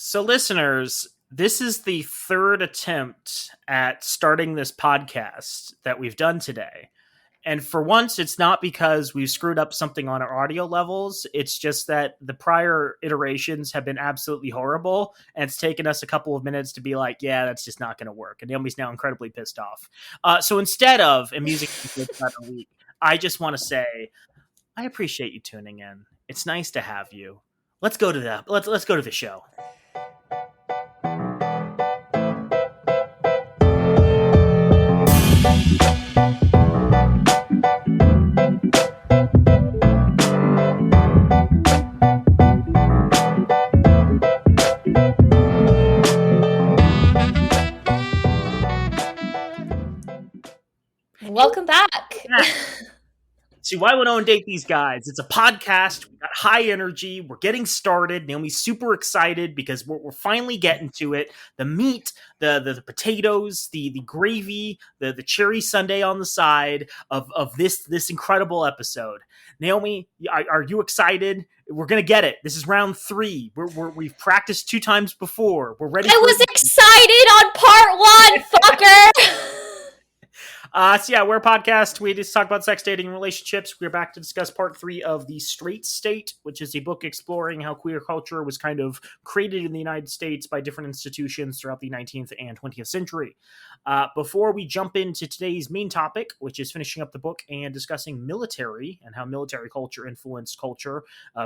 So, listeners, this is the third attempt at starting this podcast that we've done today. And for once, it's not because we've screwed up something on our audio levels. It's just that the prior iterations have been absolutely horrible. And it's taken us a couple of minutes to be like, yeah, that's just not going to work. And Naomi's now incredibly pissed off. So instead of a music week, I just want to say, I appreciate you tuning in. It's nice to have you. Let's go to the show. Welcome back. See, why would Owen date these guys? It's a podcast. We got high energy. We're getting started. Naomi's super excited because we're finally getting to it. The meat, the potatoes, the gravy, the cherry sundae on the side of this incredible episode. Naomi, are you excited? We're gonna get it. This is round 3. We've practiced 2 times before. We're ready. I was excited on part 1, fucker. So yeah, we're a podcast. We just talk about sex, dating, and relationships. We're back to discuss part 3 of The Straight State, which is a book exploring how queer culture was kind of created in the United States by different institutions throughout the 19th and 20th century. Before we jump into today's main topic, which is finishing up the book and discussing military and how military culture influenced culture,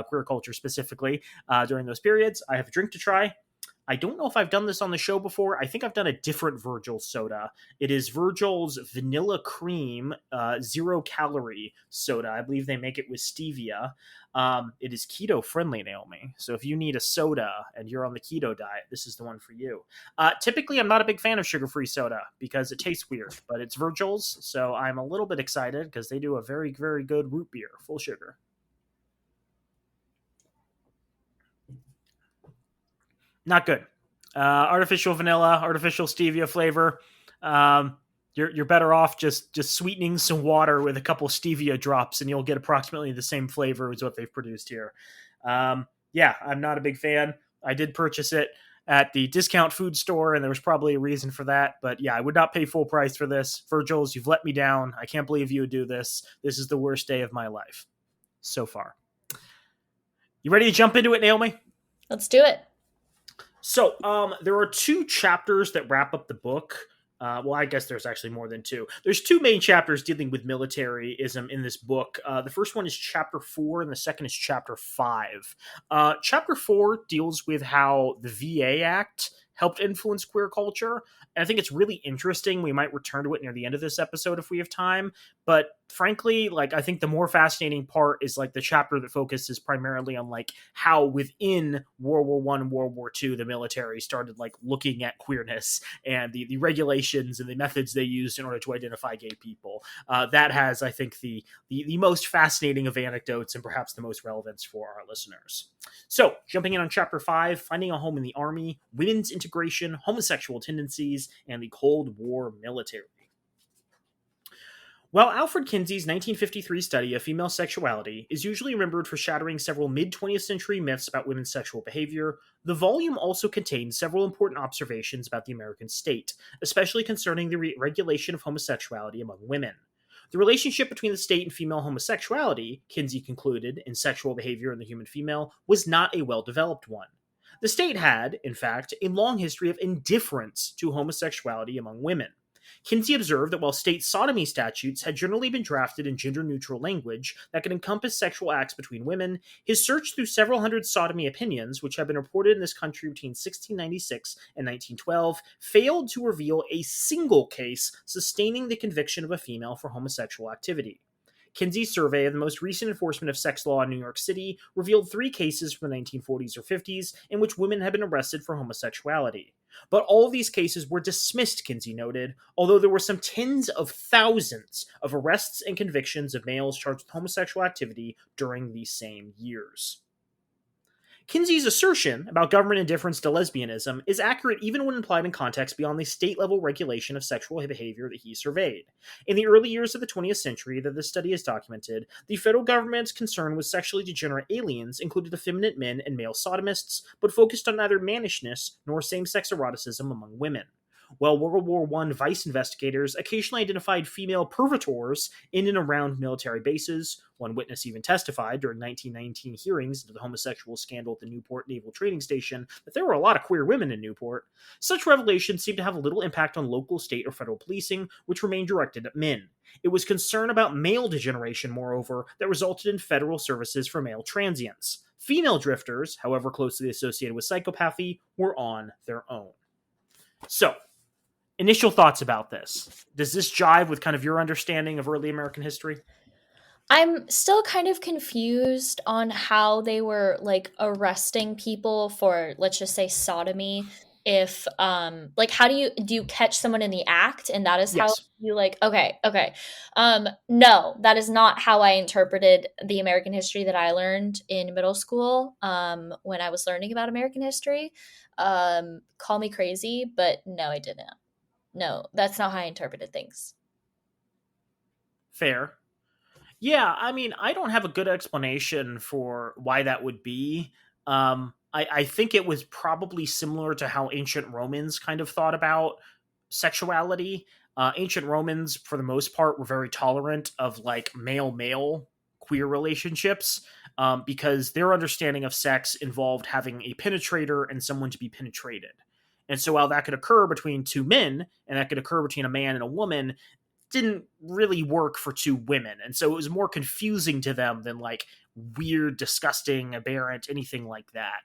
queer culture specifically, during those periods, I have a drink to try. I don't know if I've done this on the show before. I think I've done a different Virgil soda. It is Virgil's Vanilla Cream 0-calorie soda. I believe they make it with stevia. It is keto friendly, Naomi. So if you need a soda and you're on the keto diet, this is the one for you. Typically, I'm not a big fan of sugar-free soda because it tastes weird, but it's Virgil's, so I'm a little bit excited because they do a very, very good root beer, full sugar. Not good. Artificial vanilla, artificial stevia flavor. You're better off just sweetening some water with a couple stevia drops, and you'll get approximately the same flavor as what they've produced here. Yeah, I'm not a big fan. I did purchase it at the discount food store, and there was probably a reason for that. But yeah, I would not pay full price for this. Virgil's, you've let me down. I can't believe you would do this. This is the worst day of my life so far. You ready to jump into it, Naomi? Let's do it. So, there are 2 chapters that wrap up the book. Well, I guess there's actually more than 2. There's 2 main chapters dealing with militarism in this book. The first one is chapter 4, and the second is chapter 5. Chapter 4 deals with how the VA Act helped influence queer culture. And I think it's really interesting. We might return to it near the end of this episode if we have time. But frankly, I think the more fascinating part is the chapter that focuses primarily on how within World War I and World War II, the military started looking at queerness and the regulations and the methods they used in order to identify gay people. That has, I think, the most fascinating of anecdotes and perhaps the most relevance for our listeners. So, jumping in on chapter 5, finding a home in the Army, women's integration, homosexual tendencies, and the Cold War military. While Alfred Kinsey's 1953 study of female sexuality is usually remembered for shattering several mid-20th century myths about women's sexual behavior, the volume also contains several important observations about the American state, especially concerning the regulation of homosexuality among women. The relationship between the state and female homosexuality, Kinsey concluded, in sexual behavior in the human female, was not a well-developed one. The state had, in fact, a long history of indifference to homosexuality among women. Kinsey observed that while state sodomy statutes had generally been drafted in gender-neutral language that could encompass sexual acts between women, his search through several hundred sodomy opinions, which had been reported in this country between 1696 and 1912, failed to reveal a single case sustaining the conviction of a female for homosexual activity. Kinsey's survey of the most recent enforcement of sex law in New York City revealed 3 cases from the 1940s or 50s in which women had been arrested for homosexuality. But all of these cases were dismissed, Kinsey noted, although there were some tens of thousands of arrests and convictions of males charged with homosexual activity during these same years. Kinsey's assertion about government indifference to lesbianism is accurate even when implied in context beyond the state level regulation of sexual behavior that he surveyed. In the early years of the 20th century that this study has documented, the federal government's concern with sexually degenerate aliens included effeminate men and male sodomists, but focused on neither mannishness nor same sex eroticism among women. While World War I Vice investigators occasionally identified female perpetrators in and around military bases, one witness even testified during 1919 hearings into the homosexual scandal at the Newport Naval Training Station that there were a lot of queer women in Newport, such revelations seemed to have little impact on local, state, or federal policing, which remained directed at men. It was concern about male degeneration, moreover, that resulted in federal services for male transients. Female drifters, however closely associated with psychopathy, were on their own. So, initial thoughts about this. Does this jive with kind of your understanding of early American history? I'm still kind of confused on how they were like arresting people for, let's just say, sodomy. If like, how do you catch someone in the act, and that is how Yes. you like, okay. No, that is not how I interpreted the American history that I learned in middle school when I was learning about American history. Call me crazy, but no, I didn't. No, that's not how I interpreted things. Fair. Yeah, I mean, I don't have a good explanation for why that would be. I think it was probably similar to how ancient Romans kind of thought about sexuality. Ancient Romans, for the most part, were very tolerant of like male male queer relationships because their understanding of sex involved having a penetrator and someone to be penetrated. And so while that could occur between two men and that could occur between a man and a woman, didn't really work for two women. And so it was more confusing to them than like weird, disgusting, aberrant, anything like that.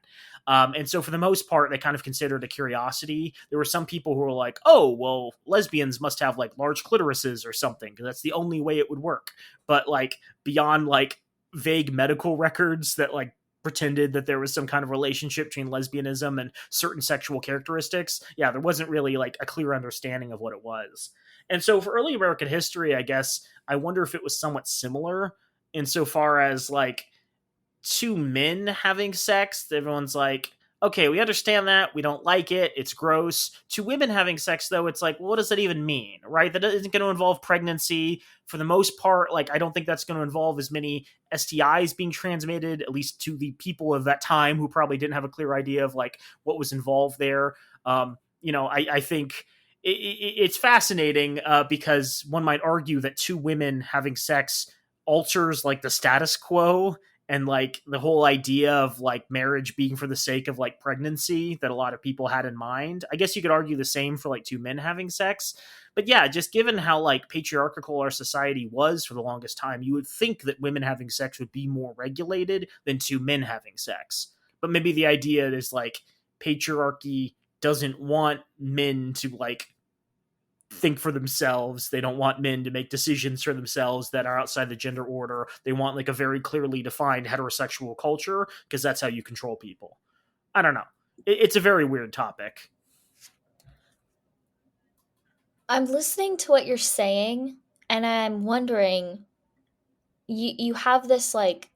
And so for the most part, they kind of considered a curiosity. There were some people who were like, oh, well, lesbians must have like large clitorises or something because that's the only way it would work. But like beyond like vague medical records that like pretended that there was some kind of relationship between lesbianism and certain sexual characteristics, yeah, there wasn't really like a clear understanding of what it was. And so for early American history, I guess I wonder if it was somewhat similar insofar as like two men having sex. Everyone's like, okay, we understand that. We don't like it. It's gross. Two women having sex, though, it's like, well, what does that even mean, right? That isn't going to involve pregnancy. For the most part, like, I don't think that's going to involve as many STIs being transmitted, at least to the people of that time who probably didn't have a clear idea of like what was involved there. I think it's fascinating because one might argue that two women having sex alters like the status quo and like the whole idea of like marriage being for the sake of like pregnancy that a lot of people had in mind. I guess you could argue the same for like two men having sex. But yeah, just given how like patriarchal our society was for the longest time, you would think that women having sex would be more regulated than two men having sex. But maybe the idea is like patriarchy doesn't want men to like think for themselves. They don't want men to make decisions for themselves that are outside the gender order. They want like a very clearly defined heterosexual culture because that's how you control people. I don't know. It's a very weird topic. I'm listening to what you're saying, and I'm wondering, you have this like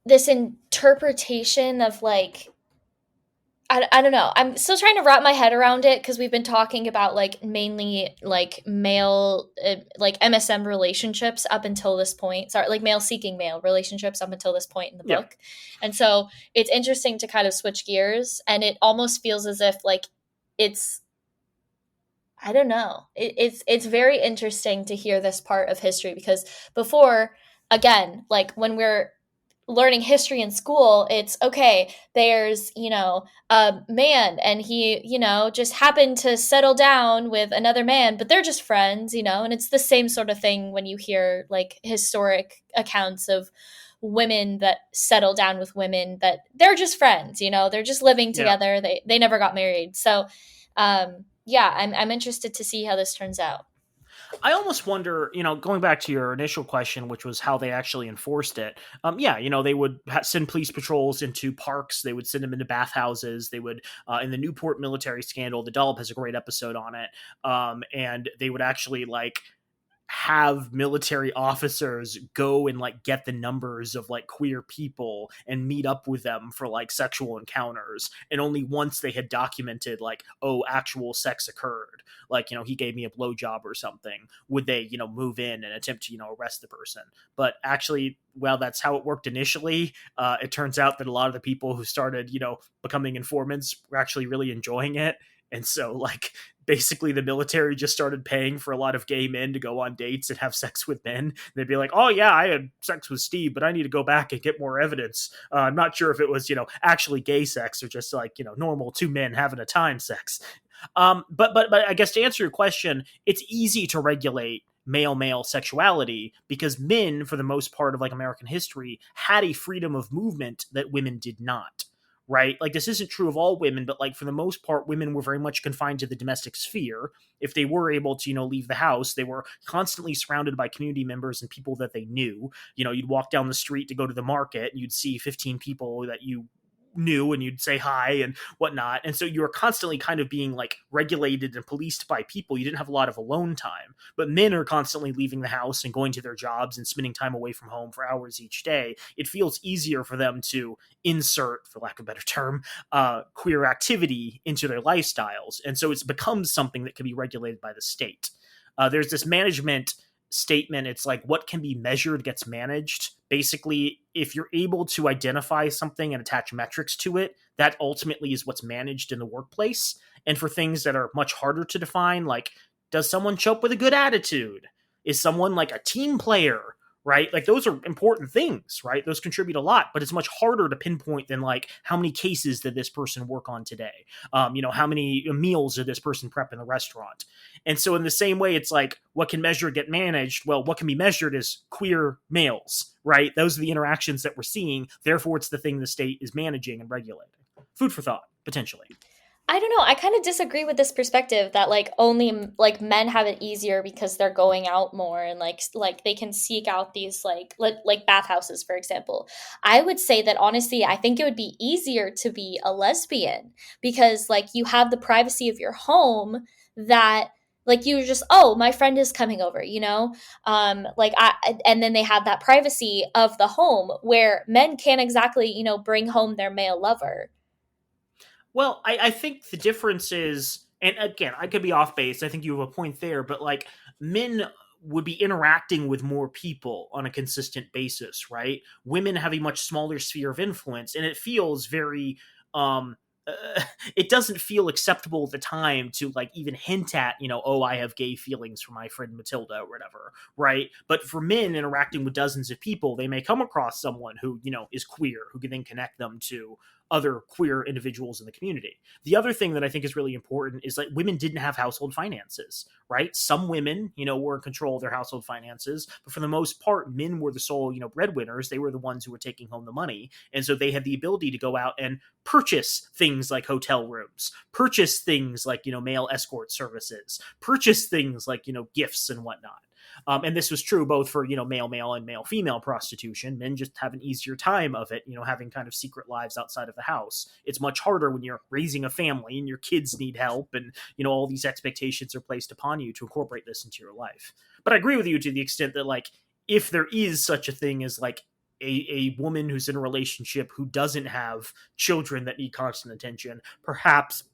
this interpretation of like, I don't know. I'm still trying to wrap my head around it because we've been talking about like mainly like male, like MSM relationships up until this point. Sorry, like male seeking male relationships up until this point in the Yeah. book. And so it's interesting to kind of switch gears, and it almost feels as if like it's, I don't know. It's very interesting to hear this part of history because before, again, like when we're learning history in school, it's okay, there's, a man and he, just happened to settle down with another man, but they're just friends, and it's the same sort of thing when you hear like historic accounts of women that settle down with women that they're just friends, they're just living Yeah. together. They never got married. So, yeah, I'm interested to see how this turns out. I almost wonder, going back to your initial question, which was how they actually enforced it. Yeah, they would send police patrols into parks. They would send them into bathhouses. They would, in the Newport military scandal, the Dollop has a great episode on it. And they would actually like have military officers go and like get the numbers of like queer people and meet up with them for like sexual encounters, and only once they had documented like, oh, actual sex occurred, like, he gave me a blowjob or something, would they, move in and attempt to, arrest the person. But actually, well, that's how it worked initially. It turns out that a lot of the people who started, becoming informants were actually really enjoying it. And so, like, basically the military just started paying for a lot of gay men to go on dates and have sex with men. They'd be like, oh, yeah, I had sex with Steve, but I need to go back and get more evidence. I'm not sure if it was, actually gay sex or just like, normal two men having a time sex. But I guess to answer your question, it's easy to regulate male sexuality because men, for the most part of like American history, had a freedom of movement that women did not. Right? Like, this isn't true of all women, but like for the most part, women were very much confined to the domestic sphere. If they were able to, leave the house, they were constantly surrounded by community members and people that they knew. You'd walk down the street to go to the market and you'd see 15 people that you knew, and you'd say hi and whatnot. And so you were constantly kind of being like regulated and policed by people. You didn't have a lot of alone time. But men are constantly leaving the house and going to their jobs and spending time away from home for hours each day. It feels easier for them to insert, for lack of a better term, queer activity into their lifestyles. And so it's become something that can be regulated by the state. There's this management statement. It's like, what can be measured gets managed. Basically, if you're able to identify something and attach metrics to it, that ultimately is what's managed in the workplace. And for things that are much harder to define, like, does someone show up with a good attitude? Is someone like a team player? Right? Like, those are important things, right? Those contribute a lot, but it's much harder to pinpoint than like, how many cases did this person work on today? How many meals did this person prep in the restaurant? And so in the same way, it's like, what can measure get managed? Well, what can be measured is queer males, right? Those are the interactions that we're seeing. Therefore, it's the thing the state is managing and regulating. Food for thought, potentially. I don't know. I kind of disagree with this perspective that like only like men have it easier because they're going out more and like they can seek out these like bathhouses, for example. I would say that honestly, I think it would be easier to be a lesbian because like you have the privacy of your home that like you just, oh, my friend is coming over, like I and then they have that privacy of the home where men can't exactly, bring home their male lover. Well, I think the difference is, and again, I could be off base. I think you have a point there, but like, men would be interacting with more people on a consistent basis, right? Women have a much smaller sphere of influence, and it feels very it doesn't feel acceptable at the time to like even hint at, oh, I have gay feelings for my friend Matilda or whatever, right? But for men interacting with dozens of people, they may come across someone who, is queer, who can then connect them to other queer individuals in the community. The other thing that I think is really important is like, women didn't have household finances, right? Some women, were in control of their household finances, but for the most part, men were the sole, breadwinners. They were the ones who were taking home the money. And so they had the ability to go out and purchase things like hotel rooms, purchase things like, male escort services, purchase things like, gifts and whatnot. And this was true both for, male and male female prostitution. Men just have an easier time of it, having kind of secret lives outside of the house. It's much harder when you're raising a family and your kids need help and, all these expectations are placed upon you to incorporate this into your life. But I agree with you to the extent that, like, if there is such a thing as like a woman who's in a relationship who doesn't have children that need constant attention, perhaps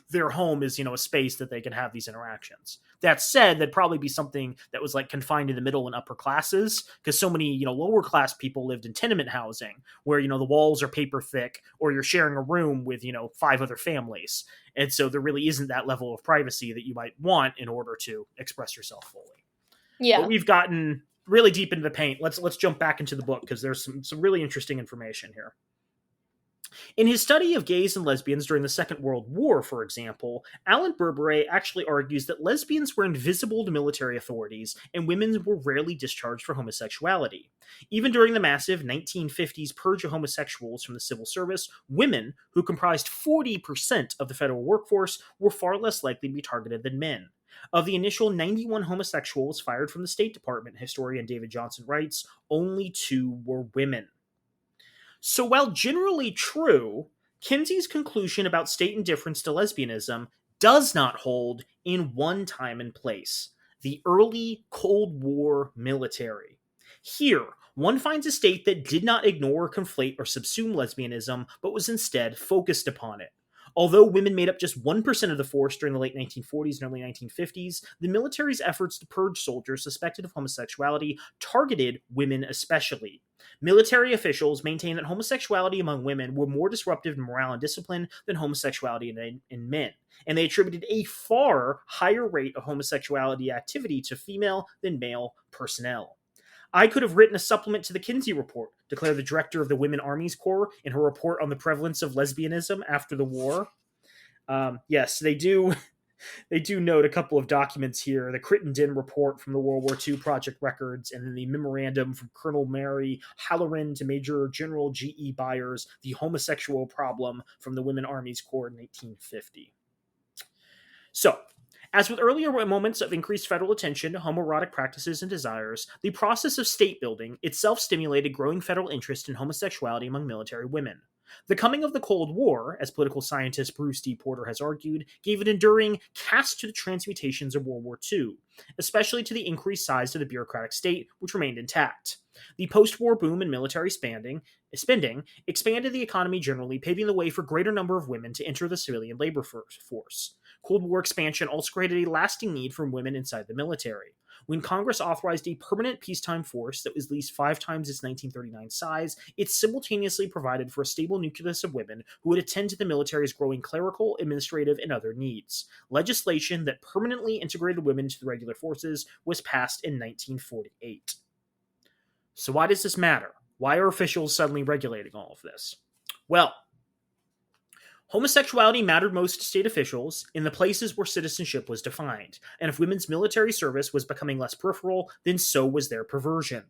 their home is, a space that they can have these interactions. That said, that'd probably be something that was like confined to the middle and upper classes, because so many, lower class people lived in tenement housing where, the walls are paper thick, or you're sharing a room with, 5 other families. And so there really isn't that level of privacy that you might want in order to express yourself fully. But Yeah. we've gotten really deep into the paint. Let's jump back into the book because there's some really interesting information here. In his study of gays and lesbians during the Second World War, for example, Alan Berberet actually argues that lesbians were invisible to military authorities and women were rarely discharged for homosexuality. Even during the massive 1950s purge of homosexuals from the civil service, women, who comprised 40% of the federal workforce, were far less likely to be targeted than men. Of the initial 91 homosexuals fired from the State Department, historian David Johnson writes, only 2 were women. So while generally true, Kinsey's conclusion about state indifference to lesbianism does not hold in one time and place. the early Cold War military. Here, one finds a state that did not ignore, conflate, or subsume lesbianism, but was instead focused upon it. Although women made up just 1% of the force during the late 1940s and early 1950s, the military's efforts to purge soldiers suspected of homosexuality targeted women especially. Military officials maintained that homosexuality among women were more disruptive in morale and discipline than homosexuality in men, and they attributed a far higher rate of homosexuality activity to female than male personnel. I could have written a supplement to the Kinsey Report, declared the director of the Women Armies Corps in her report on the prevalence of lesbianism after the war. Yes, they do. They do note a couple of documents here: the Crittenden report from the World War II project records, and then the memorandum from Colonel Mary Halloran to Major General G.E. Byers, the homosexual problem from the Women Armies Corps in 1850. So, as with earlier moments of increased federal attention to homoerotic practices and desires, the process of state building itself stimulated growing federal interest in homosexuality among military women. The coming of the Cold War, as political scientist Bruce D. Porter has argued, gave an enduring cast to the transmutations of World War II, especially to the increased size of the bureaucratic state, which remained intact. The post-war boom in military spending expanded the economy generally, paving the way for a greater number of women to enter the civilian labor force. Cold War expansion also created a lasting need for women inside the military. When Congress authorized a permanent peacetime force that was at least 5 times its 1939 size, it simultaneously provided for a stable nucleus of women who would attend to the military's growing clerical, administrative, and other needs. Legislation that permanently integrated women into the regular forces was passed in 1948. So why does this matter? Why are officials suddenly regulating all of this? Well, homosexuality mattered most to state officials in the places where citizenship was defined, and if women's military service was becoming less peripheral, then so was their perversion.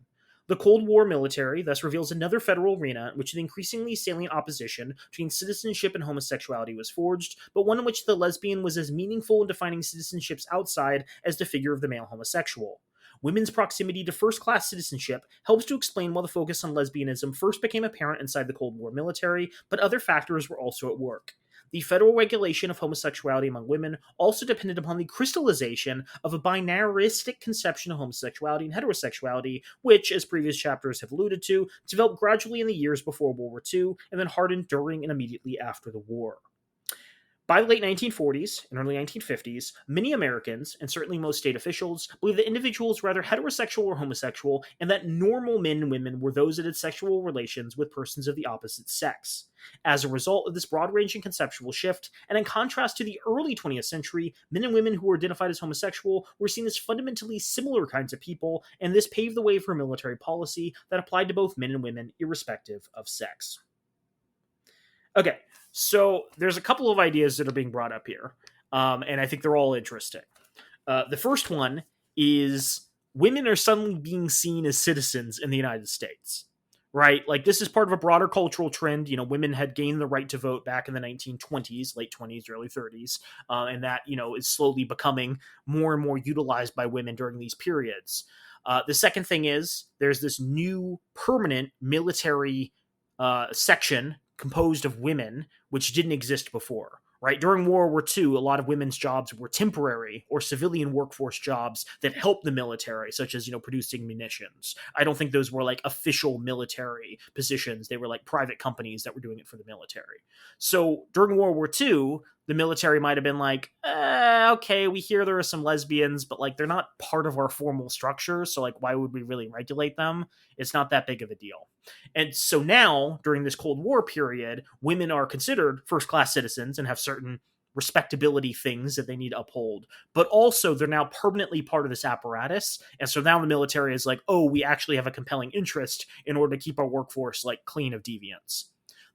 The Cold War military thus reveals another federal arena in which an increasingly salient opposition between citizenship and homosexuality was forged, but one in which the lesbian was as meaningful in defining citizenship's outside as the figure of the male homosexual. Women's proximity to first-class citizenship helps to explain why the focus on lesbianism first became apparent inside the Cold War military, but other factors were also at work. The federal regulation of homosexuality among women also depended upon the crystallization of a binaristic conception of homosexuality and heterosexuality, which, as previous chapters have alluded to, developed gradually in the years before World War II and then hardened during and immediately after the war. By the late 1940s and early 1950s, many Americans, and certainly most state officials, believed that individuals were either heterosexual or homosexual, and that normal men and women were those that had sexual relations with persons of the opposite sex. As a result of this broad-ranging conceptual shift, and in contrast to the early 20th century, men and women who were identified as homosexual were seen as fundamentally similar kinds of people, and this paved the way for a military policy that applied to both men and women, irrespective of sex. Okay, so there's a couple of ideas that are being brought up here, and I think they're all interesting. The first one is women are suddenly being seen as citizens in the United States, right? Like, this is part of a broader cultural trend. You know, women had gained the right to vote back in the 1920s, late 20s, early 30s, and that, you know, is slowly becoming more and more utilized by women during these periods. The second thing is there's this new permanent military section composed of women, which didn't exist before, right? During World War II, a lot of women's jobs were temporary or civilian workforce jobs that helped the military, such as, you know, producing munitions. I don't think those were like official military positions. They were like private companies that were doing it for the military. So during World War II, the military might have been like, okay, we hear there are some lesbians, but like they're not part of our formal structure, so like why would we really regulate them? It's not that big of a deal. And so now, during this Cold War period, women are considered first-class citizens and have certain respectability things that they need to uphold, but also they're now permanently part of this apparatus, and so now the military is like, oh, we actually have a compelling interest in order to keep our workforce like clean of deviance.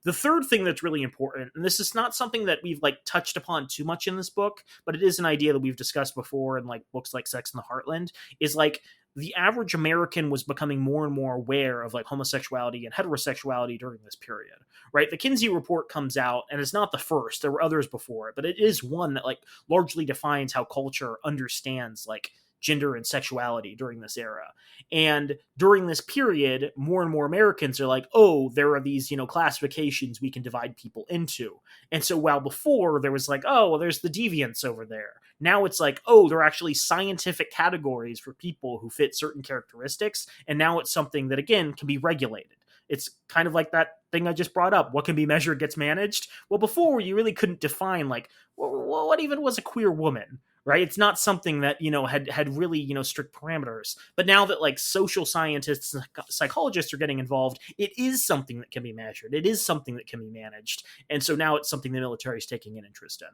The third thing that's really important, and this is not something that we've like touched upon too much in this book, but it is an idea that we've discussed before in like books like Sex in the Heartland, is like the average American was becoming more and more aware of like homosexuality and heterosexuality during this period, right? The Kinsey Report comes out, and it's not the first. There were others before it, but it is one that like largely defines how culture understands like gender and sexuality during this era. And during this period, more and more Americans are like, oh, there are these, classifications we can divide people into. And so while before there was like, oh, well, there's the deviants over there. Now it's like, oh, there are actually scientific categories for people who fit certain characteristics. And now it's something that, again, can be regulated. It's kind of like that thing I just brought up. What can be measured gets managed. Well, before you really couldn't define like what even was a queer woman, right? It's not something that had really strict parameters. But now that like social scientists and psychologists are getting involved, it is something that can be measured. It is something that can be managed, and so now it's something the military is taking an interest in.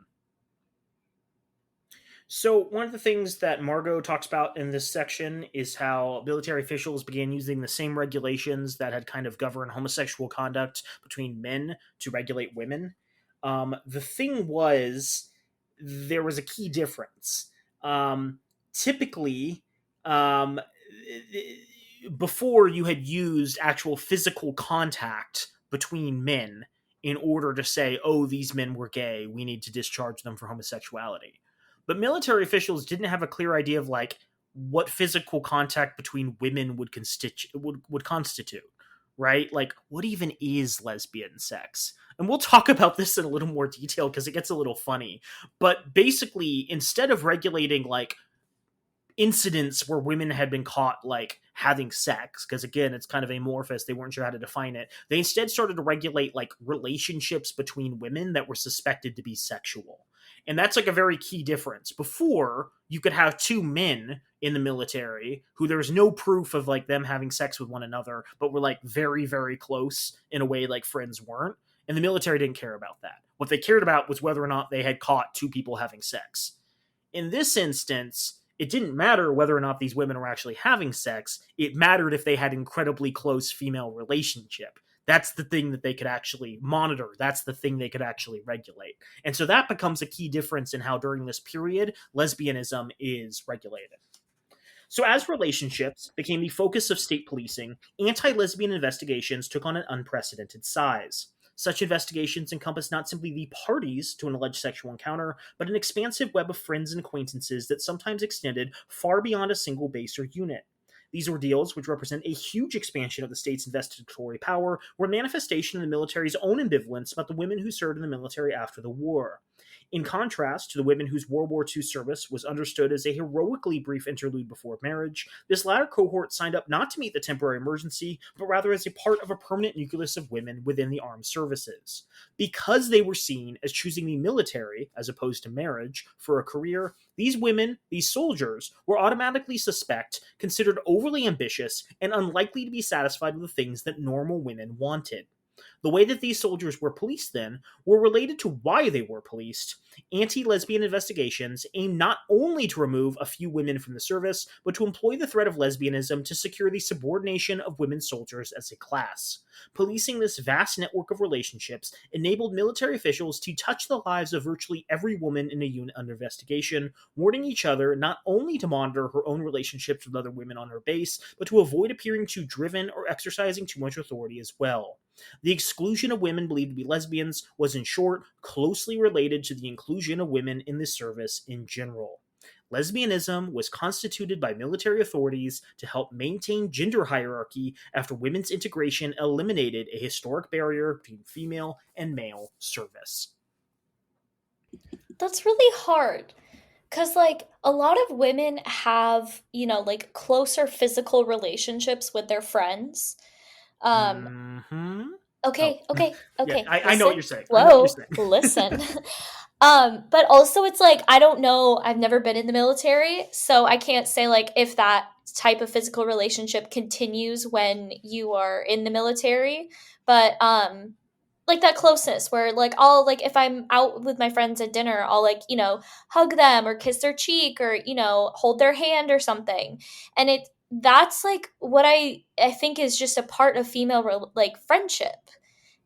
So, one of the things that Margot talks about in this section is how military officials began using the same regulations that had kind of governed homosexual conduct between men to regulate women. The thing was, there was a key difference. Typically, um, before you had used actual physical contact between men in order to say, oh, these men were gay, we need to discharge them for homosexuality. But military officials didn't have a clear idea of like what physical contact between women would constitute, right? Like what even is lesbian sex? And we'll talk about this in a little more detail because it gets a little funny. But basically, instead of regulating like incidents where women had been caught like having sex, because again it's kind of amorphous, they weren't sure how to define it, they instead started to regulate like relationships between women that were suspected to be sexual. And that's like a very key difference. Before, you could have two men in the military who there was no proof of like them having sex with one another, but were like very, very close in a way like friends weren't. And the military didn't care about that. What they cared about was whether or not they had caught two people having sex. In this instance, it didn't matter whether or not these women were actually having sex. It mattered if they had incredibly close female relationship. That's the thing that they could actually monitor. That's the thing they could actually regulate. And so that becomes a key difference in how during this period, lesbianism is regulated. So as relationships became the focus of state policing, anti-lesbian investigations took on an unprecedented size. Such investigations encompass not simply the parties to an alleged sexual encounter, but an expansive web of friends and acquaintances that sometimes extended far beyond a single base or unit. These ordeals, which represent a huge expansion of the state's investigatory power, were a manifestation of the military's own ambivalence about the women who served in the military after the war. In contrast to the women whose World War II service was understood as a heroically brief interlude before marriage, this latter cohort signed up not to meet the temporary emergency, but rather as a part of a permanent nucleus of women within the armed services. Because they were seen as choosing the military, as opposed to marriage, for a career, these women, these soldiers, were automatically considered overly ambitious, and unlikely to be satisfied with the things that normal women wanted. The way that these soldiers were policed then were related to why they were policed. Anti-lesbian investigations aimed not only to remove a few women from the service, but to employ the threat of lesbianism to secure the subordination of women soldiers as a class. Policing this vast network of relationships enabled military officials to touch the lives of virtually every woman in a unit under investigation, warning each other not only to monitor her own relationships with other women on her base, but to avoid appearing too driven or exercising too much authority as well. The exclusion of women believed to be lesbians was, in short, closely related to the inclusion of women in the service in general. Lesbianism was constituted by military authorities to help maintain gender hierarchy after women's integration eliminated a historic barrier between female and male service. That's really hard. Because, like, a lot of women have, like, closer physical relationships with their friends. Um, Mm-hmm. Oh, okay, okay, yeah, okay. I know what Listen. you're saying. I know what you're Whoa, saying. listen. But also it's like, I don't know, I've never been in the military, so I can't say like if that type of physical relationship continues when you are in the military. But like that closeness where like I'll like if I'm out with my friends at dinner, I'll like, hug them or kiss their cheek or, hold their hand or something. And that's like what I think is just a part of female like friendship.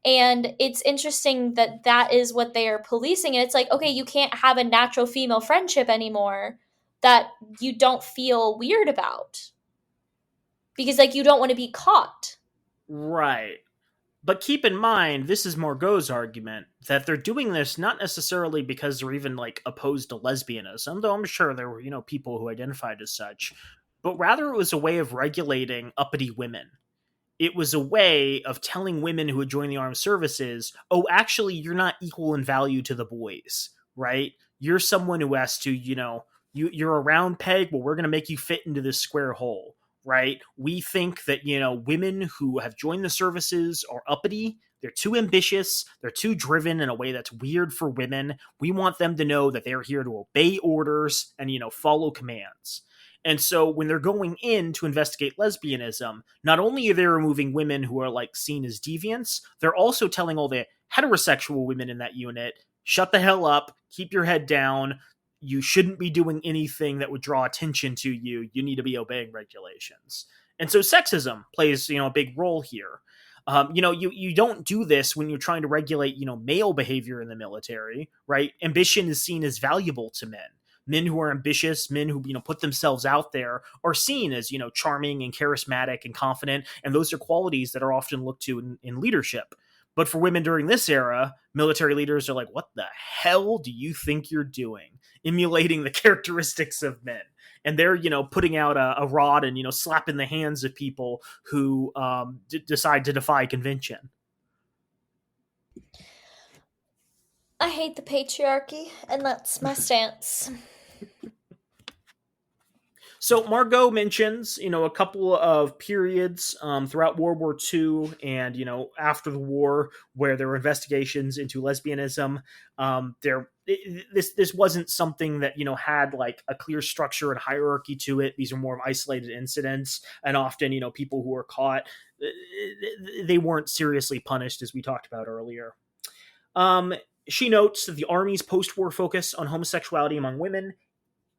And it's interesting that that is what they are policing. And it's like, okay, you can't have a natural female friendship anymore that you don't feel weird about because like you don't want to be caught. Right. But keep in mind, this is Margot's argument that they're doing this not necessarily because they're even like opposed to lesbianism, though I'm sure there were, people who identified as such, but rather it was a way of regulating uppity women. It was a way of telling women who had joined the armed services, oh, actually, you're not equal in value to the boys, right? You're someone who has to, you're a round peg. Well, we're going to make you fit into this square hole, right? We think that, women who have joined the services are uppity. They're too ambitious. They're too driven in a way that's weird for women. We want them to know that they're here to obey orders and, follow commands. And so when they're going in to investigate lesbianism, not only are they removing women who are like seen as deviants, they're also telling all the heterosexual women in that unit, shut the hell up, keep your head down. You shouldn't be doing anything that would draw attention to you. You need to be obeying regulations. And so sexism plays, a big role here. You don't do this when you're trying to regulate, male behavior in the military, right? Ambition is seen as valuable to men. Men who are ambitious, men who put themselves out there, are seen as charming and charismatic and confident, and those are qualities that are often looked to in leadership. But for women during this era, military leaders are like, "What the hell do you think you're doing? Emulating the characteristics of men." And they're putting out a rod and slapping the hands of people who decide to defy convention. I hate the patriarchy, and that's my stance. So Margot mentions, a couple of periods throughout World War II and, after the war where there were investigations into lesbianism. This wasn't something that, had like a clear structure and hierarchy to it. These are more of isolated incidents. And often, people who are caught, they weren't seriously punished, as we talked about earlier. She notes that the Army's post-war focus on homosexuality among women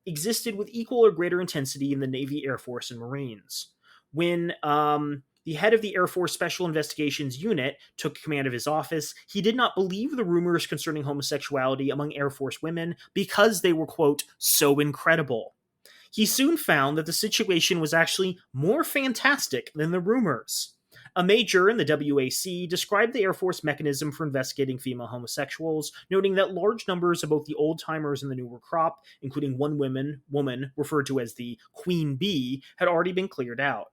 existed with equal or greater intensity in the Navy, Air Force, and Marines. When the head of the Air Force Special Investigations Unit took command of his office, he did not believe the rumors concerning homosexuality among Air Force women because they were, quote, so incredible. He soon found that the situation was actually more fantastic than the rumors. A major in the WAC described the Air Force mechanism for investigating female homosexuals, noting that large numbers of both the old-timers and the newer crop, including one woman referred to as the Queen Bee, had already been cleared out.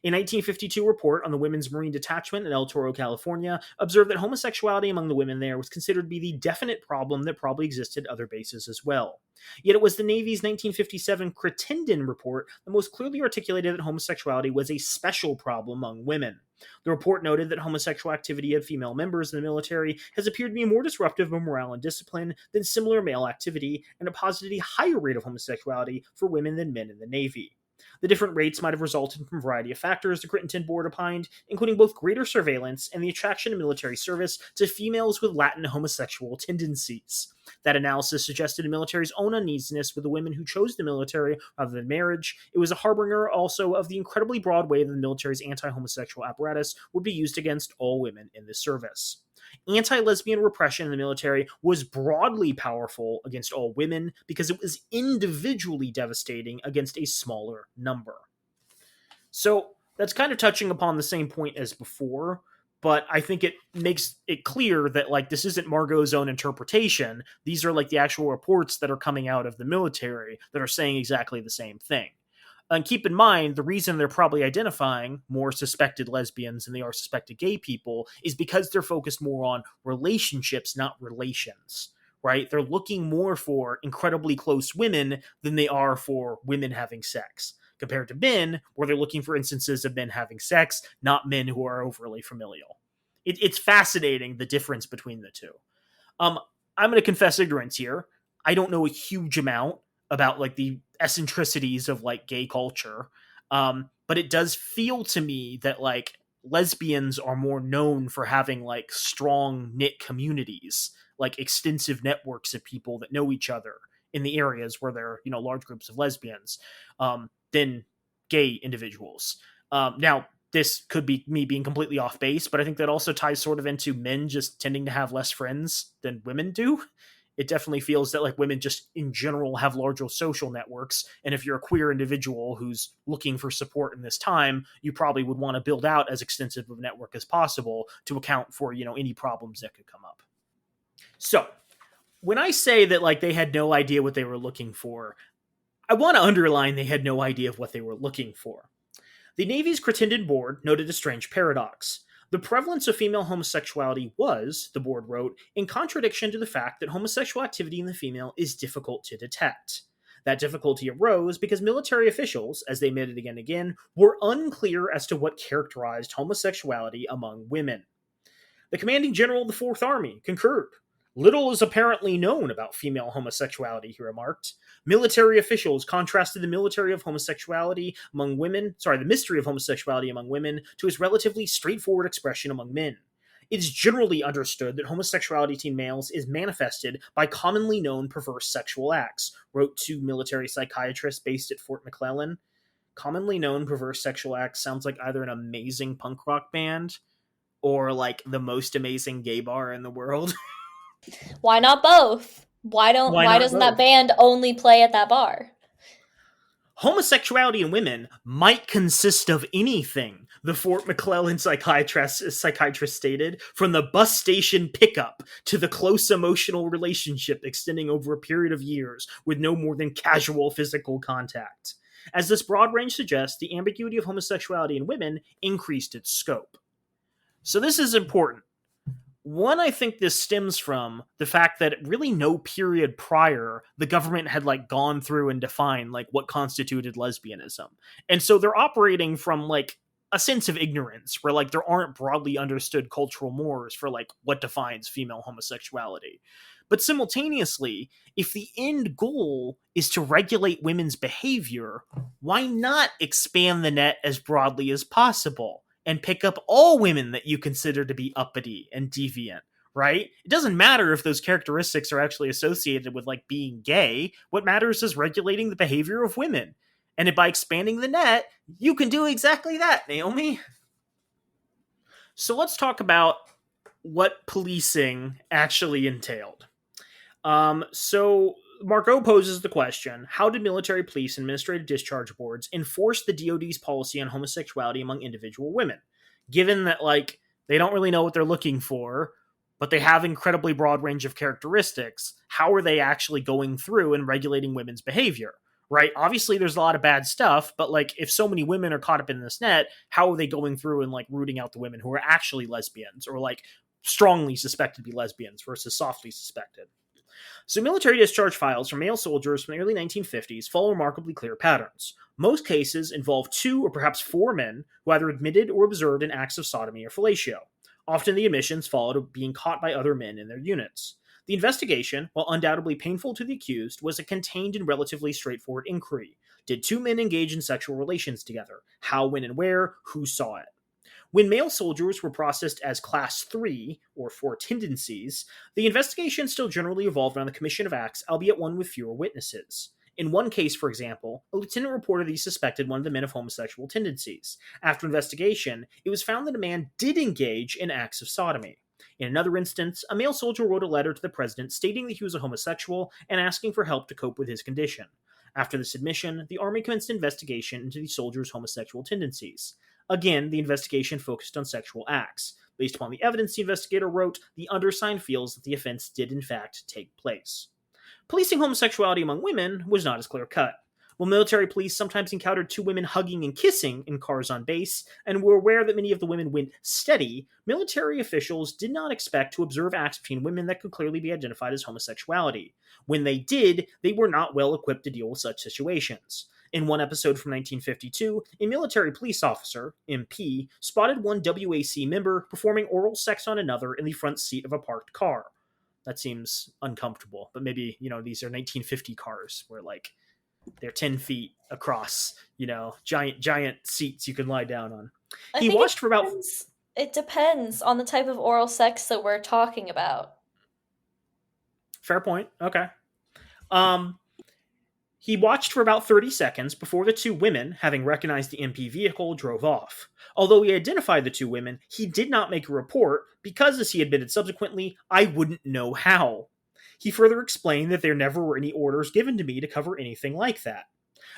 A 1952 report on the Women's Marine Detachment in El Toro, California, observed that homosexuality among the women there was considered to be the definite problem that probably existed at other bases as well. Yet it was the Navy's 1957 Crittenden report that most clearly articulated that homosexuality was a special problem among women. The report noted that homosexual activity of female members in the military has appeared to be more disruptive of morale and discipline than similar male activity, and it posited a higher rate of homosexuality for women than men in the Navy. The different rates might have resulted from a variety of factors, the Crittenden board opined, including both greater surveillance and the attraction to military service to females with Latin homosexual tendencies. That analysis suggested the military's own uneasiness with the women who chose the military rather than marriage. It was a harbinger also of the incredibly broad way that the military's anti-homosexual apparatus would be used against all women in the service. Anti-lesbian repression in the military was broadly powerful against all women because it was individually devastating against a smaller number. So that's kind of touching upon the same point as before, but I think it makes it clear that like this isn't Margot's own interpretation. These are like the actual reports that are coming out of the military that are saying exactly the same thing. And keep in mind, the reason they're probably identifying more suspected lesbians than they are suspected gay people is because they're focused more on relationships, not relations, right? They're looking more for incredibly close women than they are for women having sex, compared to men, where they're looking for instances of men having sex, not men who are overly familial. It's fascinating, the difference between the two. I'm going to confess ignorance here. I don't know a huge amount about like the eccentricities of like gay culture. But it does feel to me that like lesbians are more known for having like strong knit communities, like extensive networks of people that know each other in the areas where there are, large groups of lesbians, than gay individuals. Now, this could be me being completely off base, but I think that also ties sort of into men just tending to have less friends than women do It definitely feels that like women just in general have larger social networks, and if you're a queer individual who's looking for support in this time, you probably would want to build out as extensive of a network as possible to account for, any problems that could come up. So when I say that like they had no idea what they were looking for, I want to underline they had no idea of what they were looking for. The Navy's Crittenden Board noted a strange paradox. The prevalence of female homosexuality was, the board wrote, in contradiction to the fact that homosexual activity in the female is difficult to detect. That difficulty arose because military officials, as they admitted again and again, were unclear as to what characterized homosexuality among women. The commanding general of the Fourth Army concurred. Little is apparently known about female homosexuality, he remarked. Military officials contrasted the mystery of homosexuality among women to its relatively straightforward expression among men. It is generally understood that homosexuality in males is manifested by commonly known perverse sexual acts, wrote two military psychiatrists based at Fort McClellan. Commonly known perverse sexual acts sounds like either an amazing punk rock band or like the most amazing gay bar in the world. Why not both? Why doesn't that band only play at that bar? Homosexuality in women might consist of anything, the Fort McClellan psychiatrist stated, from the bus station pickup to the close emotional relationship extending over a period of years with no more than casual physical contact. As this broad range suggests, the ambiguity of homosexuality in women increased its scope. So this is important. One, I think this stems from the fact that really no period prior the government had like gone through and defined like what constituted lesbianism. And so they're operating from like a sense of ignorance where like there aren't broadly understood cultural mores for like what defines female homosexuality. But simultaneously, if the end goal is to regulate women's behavior, why not expand the net as broadly as possible? And pick up all women that you consider to be uppity and deviant, right? It doesn't matter if those characteristics are actually associated with like being gay. What matters is regulating the behavior of women. And by expanding the net, you can do exactly that, Naomi. So let's talk about what policing actually entailed. So Margot poses the question, how did military police and administrative discharge boards enforce the DoD's policy on homosexuality among individual women? Given that, like, they don't really know what they're looking for, but they have incredibly broad range of characteristics, how are they actually going through and regulating women's behavior? Right? Obviously, there's a lot of bad stuff, but, like, if so many women are caught up in this net, how are they going through and, like, rooting out the women who are actually lesbians or, like, strongly suspected to be lesbians versus softly suspected? So military discharge files from male soldiers from the early 1950s follow remarkably clear patterns. Most cases involve 2 or perhaps 4 men who either admitted or observed in acts of sodomy or fellatio. Often the admissions followed being caught by other men in their units. The investigation, while undoubtedly painful to the accused, was a contained and relatively straightforward inquiry. Did 2 men engage in sexual relations together? How, when, and where? Who saw it? When male soldiers were processed as Class 3, or for tendencies, the investigation still generally revolved around the commission of acts, albeit one with fewer witnesses. In one case, for example, a lieutenant reported that he suspected one of the men of homosexual tendencies. After investigation, it was found that a man did engage in acts of sodomy. In another instance, a male soldier wrote a letter to the president stating that he was a homosexual and asking for help to cope with his condition. After this admission, the Army commenced an investigation into the soldier's homosexual tendencies. Again, the investigation focused on sexual acts. Based upon the evidence, the investigator wrote, the undersigned feels that the offense did in fact take place. Policing homosexuality among women was not as clear-cut. While military police sometimes encountered 2 women hugging and kissing in cars on base, and were aware that many of the women went steady, military officials did not expect to observe acts between women that could clearly be identified as homosexuality. When they did, they were not well equipped to deal with such situations. In one episode from 1952, a military police officer, MP, spotted one WAC member performing oral sex on another in the front seat of a parked car. That seems uncomfortable, but maybe, these are 1950 cars where, like, they're 10 feet across, giant seats you can lie down on. He watched for about... It depends on the type of oral sex that we're talking about. Fair point. Okay. He watched for about 30 seconds before the 2 women, having recognized the MP vehicle, drove off. Although he identified the 2 women, he did not make a report because, as he admitted subsequently, I wouldn't know how. He further explained that there never were any orders given to me to cover anything like that.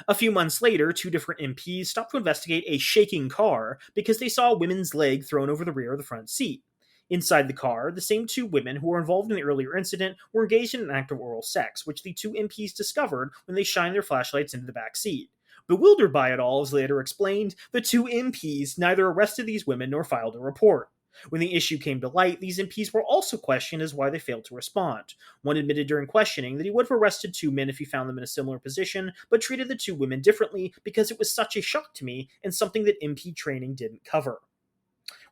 A few months later, two different MPs stopped to investigate a shaking car because they saw a woman's leg thrown over the rear of the front seat. Inside the car, the same two women who were involved in the earlier incident were engaged in an act of oral sex, which the two MPs discovered when they shined their flashlights into the back seat. Bewildered by it all, as later explained, the two MPs neither arrested these women nor filed a report. When the issue came to light, these MPs were also questioned as why they failed to respond. One admitted during questioning that he would have arrested two men if he found them in a similar position, but treated the two women differently because it was such a shock to me and something that MP training didn't cover.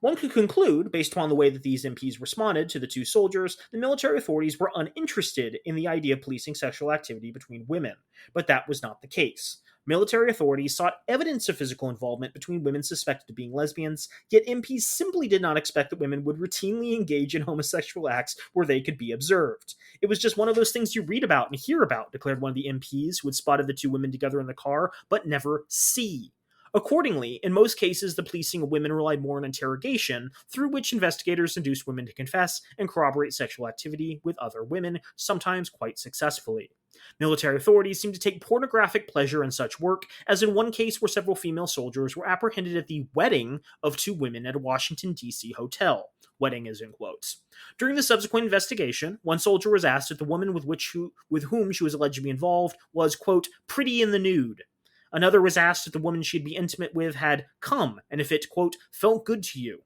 One could conclude, based upon the way that these MPs responded to the two soldiers, the military authorities were uninterested in the idea of policing sexual activity between women. But that was not the case. Military authorities sought evidence of physical involvement between women suspected of being lesbians, yet MPs simply did not expect that women would routinely engage in homosexual acts where they could be observed. It was just one of those things you read about and hear about, declared one of the MPs who had spotted the two women together in the car, but never see. Accordingly, in most cases, the policing of women relied more on interrogation, through which investigators induced women to confess and corroborate sexual activity with other women, sometimes quite successfully. Military authorities seem to take pornographic pleasure in such work, as in one case where several female soldiers were apprehended at the wedding of two women at a Washington, D.C. hotel. Wedding is in quotes. During the subsequent investigation, one soldier was asked if the woman with whom she was alleged to be involved was, quote, pretty in the nude. Another was asked if the woman she'd be intimate with had come, and if it, quote, felt good to you.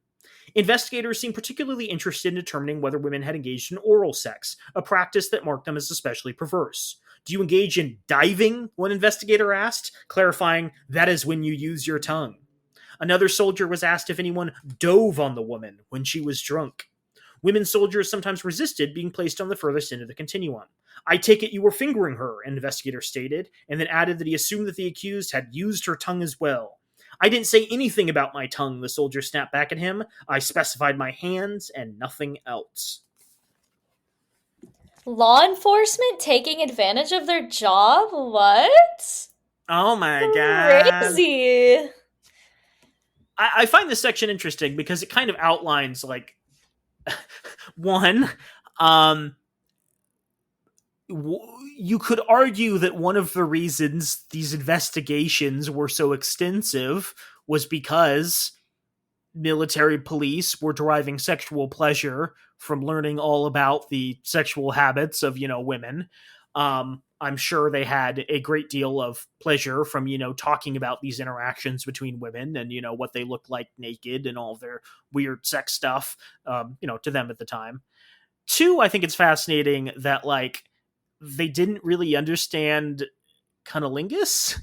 Investigators seemed particularly interested in determining whether women had engaged in oral sex, a practice that marked them as especially perverse. Do you engage in diving? One investigator asked, clarifying, that is when you use your tongue. Another soldier was asked if anyone dove on the woman when she was drunk. Women soldiers sometimes resisted being placed on the furthest end of the continuum. I take it you were fingering her, an investigator stated, and then added that he assumed that the accused had used her tongue as well. I didn't say anything about my tongue, the soldier snapped back at him. I specified my hands and nothing else. Law enforcement taking advantage of their job? What? Oh my god. Crazy. I find this section interesting because it kind of outlines, like, one, you could argue that one of the reasons these investigations were so extensive was because military police were deriving sexual pleasure from learning all about the sexual habits of, women. I'm sure they had a great deal of pleasure from, talking about these interactions between women and, what they looked like naked and all their weird sex stuff, to them at the time. Two, I think it's fascinating that, like, they didn't really understand cunnilingus.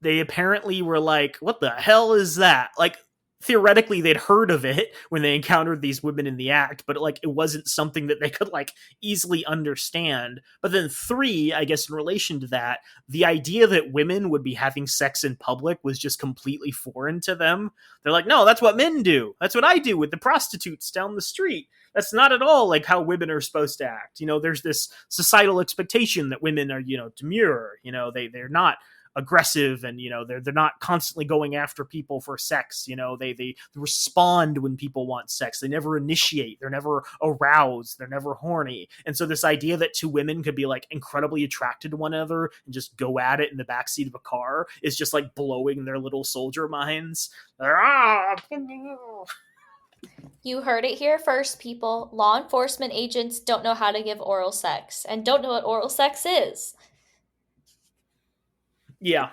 They apparently were like, what the hell is that? Like, theoretically, they'd heard of it when they encountered these women in the act, but, like, it wasn't something that they could, like, easily understand. But then three, I guess in relation to that, the idea that women would be having sex in public was just completely foreign to them. They're like, no, that's what men do. That's what I do with the prostitutes down the street. That's not at all like how women are supposed to act. There's this societal expectation that women are, demure. They're not aggressive, and they're not constantly going after people for sex. They respond when people want sex. They never initiate. They're never aroused. They're never horny. And so this idea that two women could be, like, incredibly attracted to one another and just go at it in the backseat of a car is just, like, blowing their little soldier minds. You heard it here first, people. Law enforcement agents don't know how to give oral sex and don't know what oral sex is. Yeah.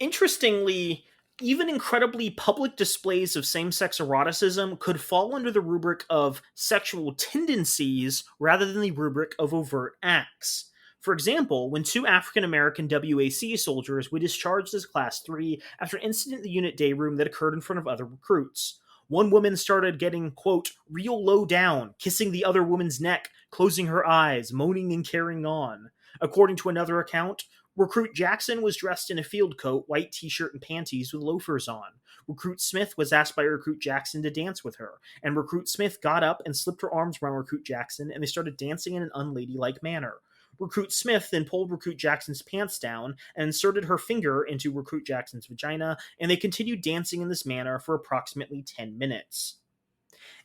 Interestingly, even incredibly public displays of same-sex eroticism could fall under the rubric of sexual tendencies rather than the rubric of overt acts. For example, when two African-American WAC soldiers were discharged as Class 3 after an incident in the unit day room that occurred in front of other recruits. One woman started getting, quote, real low down, kissing the other woman's neck, closing her eyes, moaning and carrying on. According to another account, Recruit Jackson was dressed in a field coat, white t-shirt, and panties with loafers on. Recruit Smith was asked by Recruit Jackson to dance with her, and Recruit Smith got up and slipped her arms around Recruit Jackson, and they started dancing in an unladylike manner. Recruit Smith then pulled Recruit Jackson's pants down and inserted her finger into Recruit Jackson's vagina, and they continued dancing in this manner for approximately 10 minutes.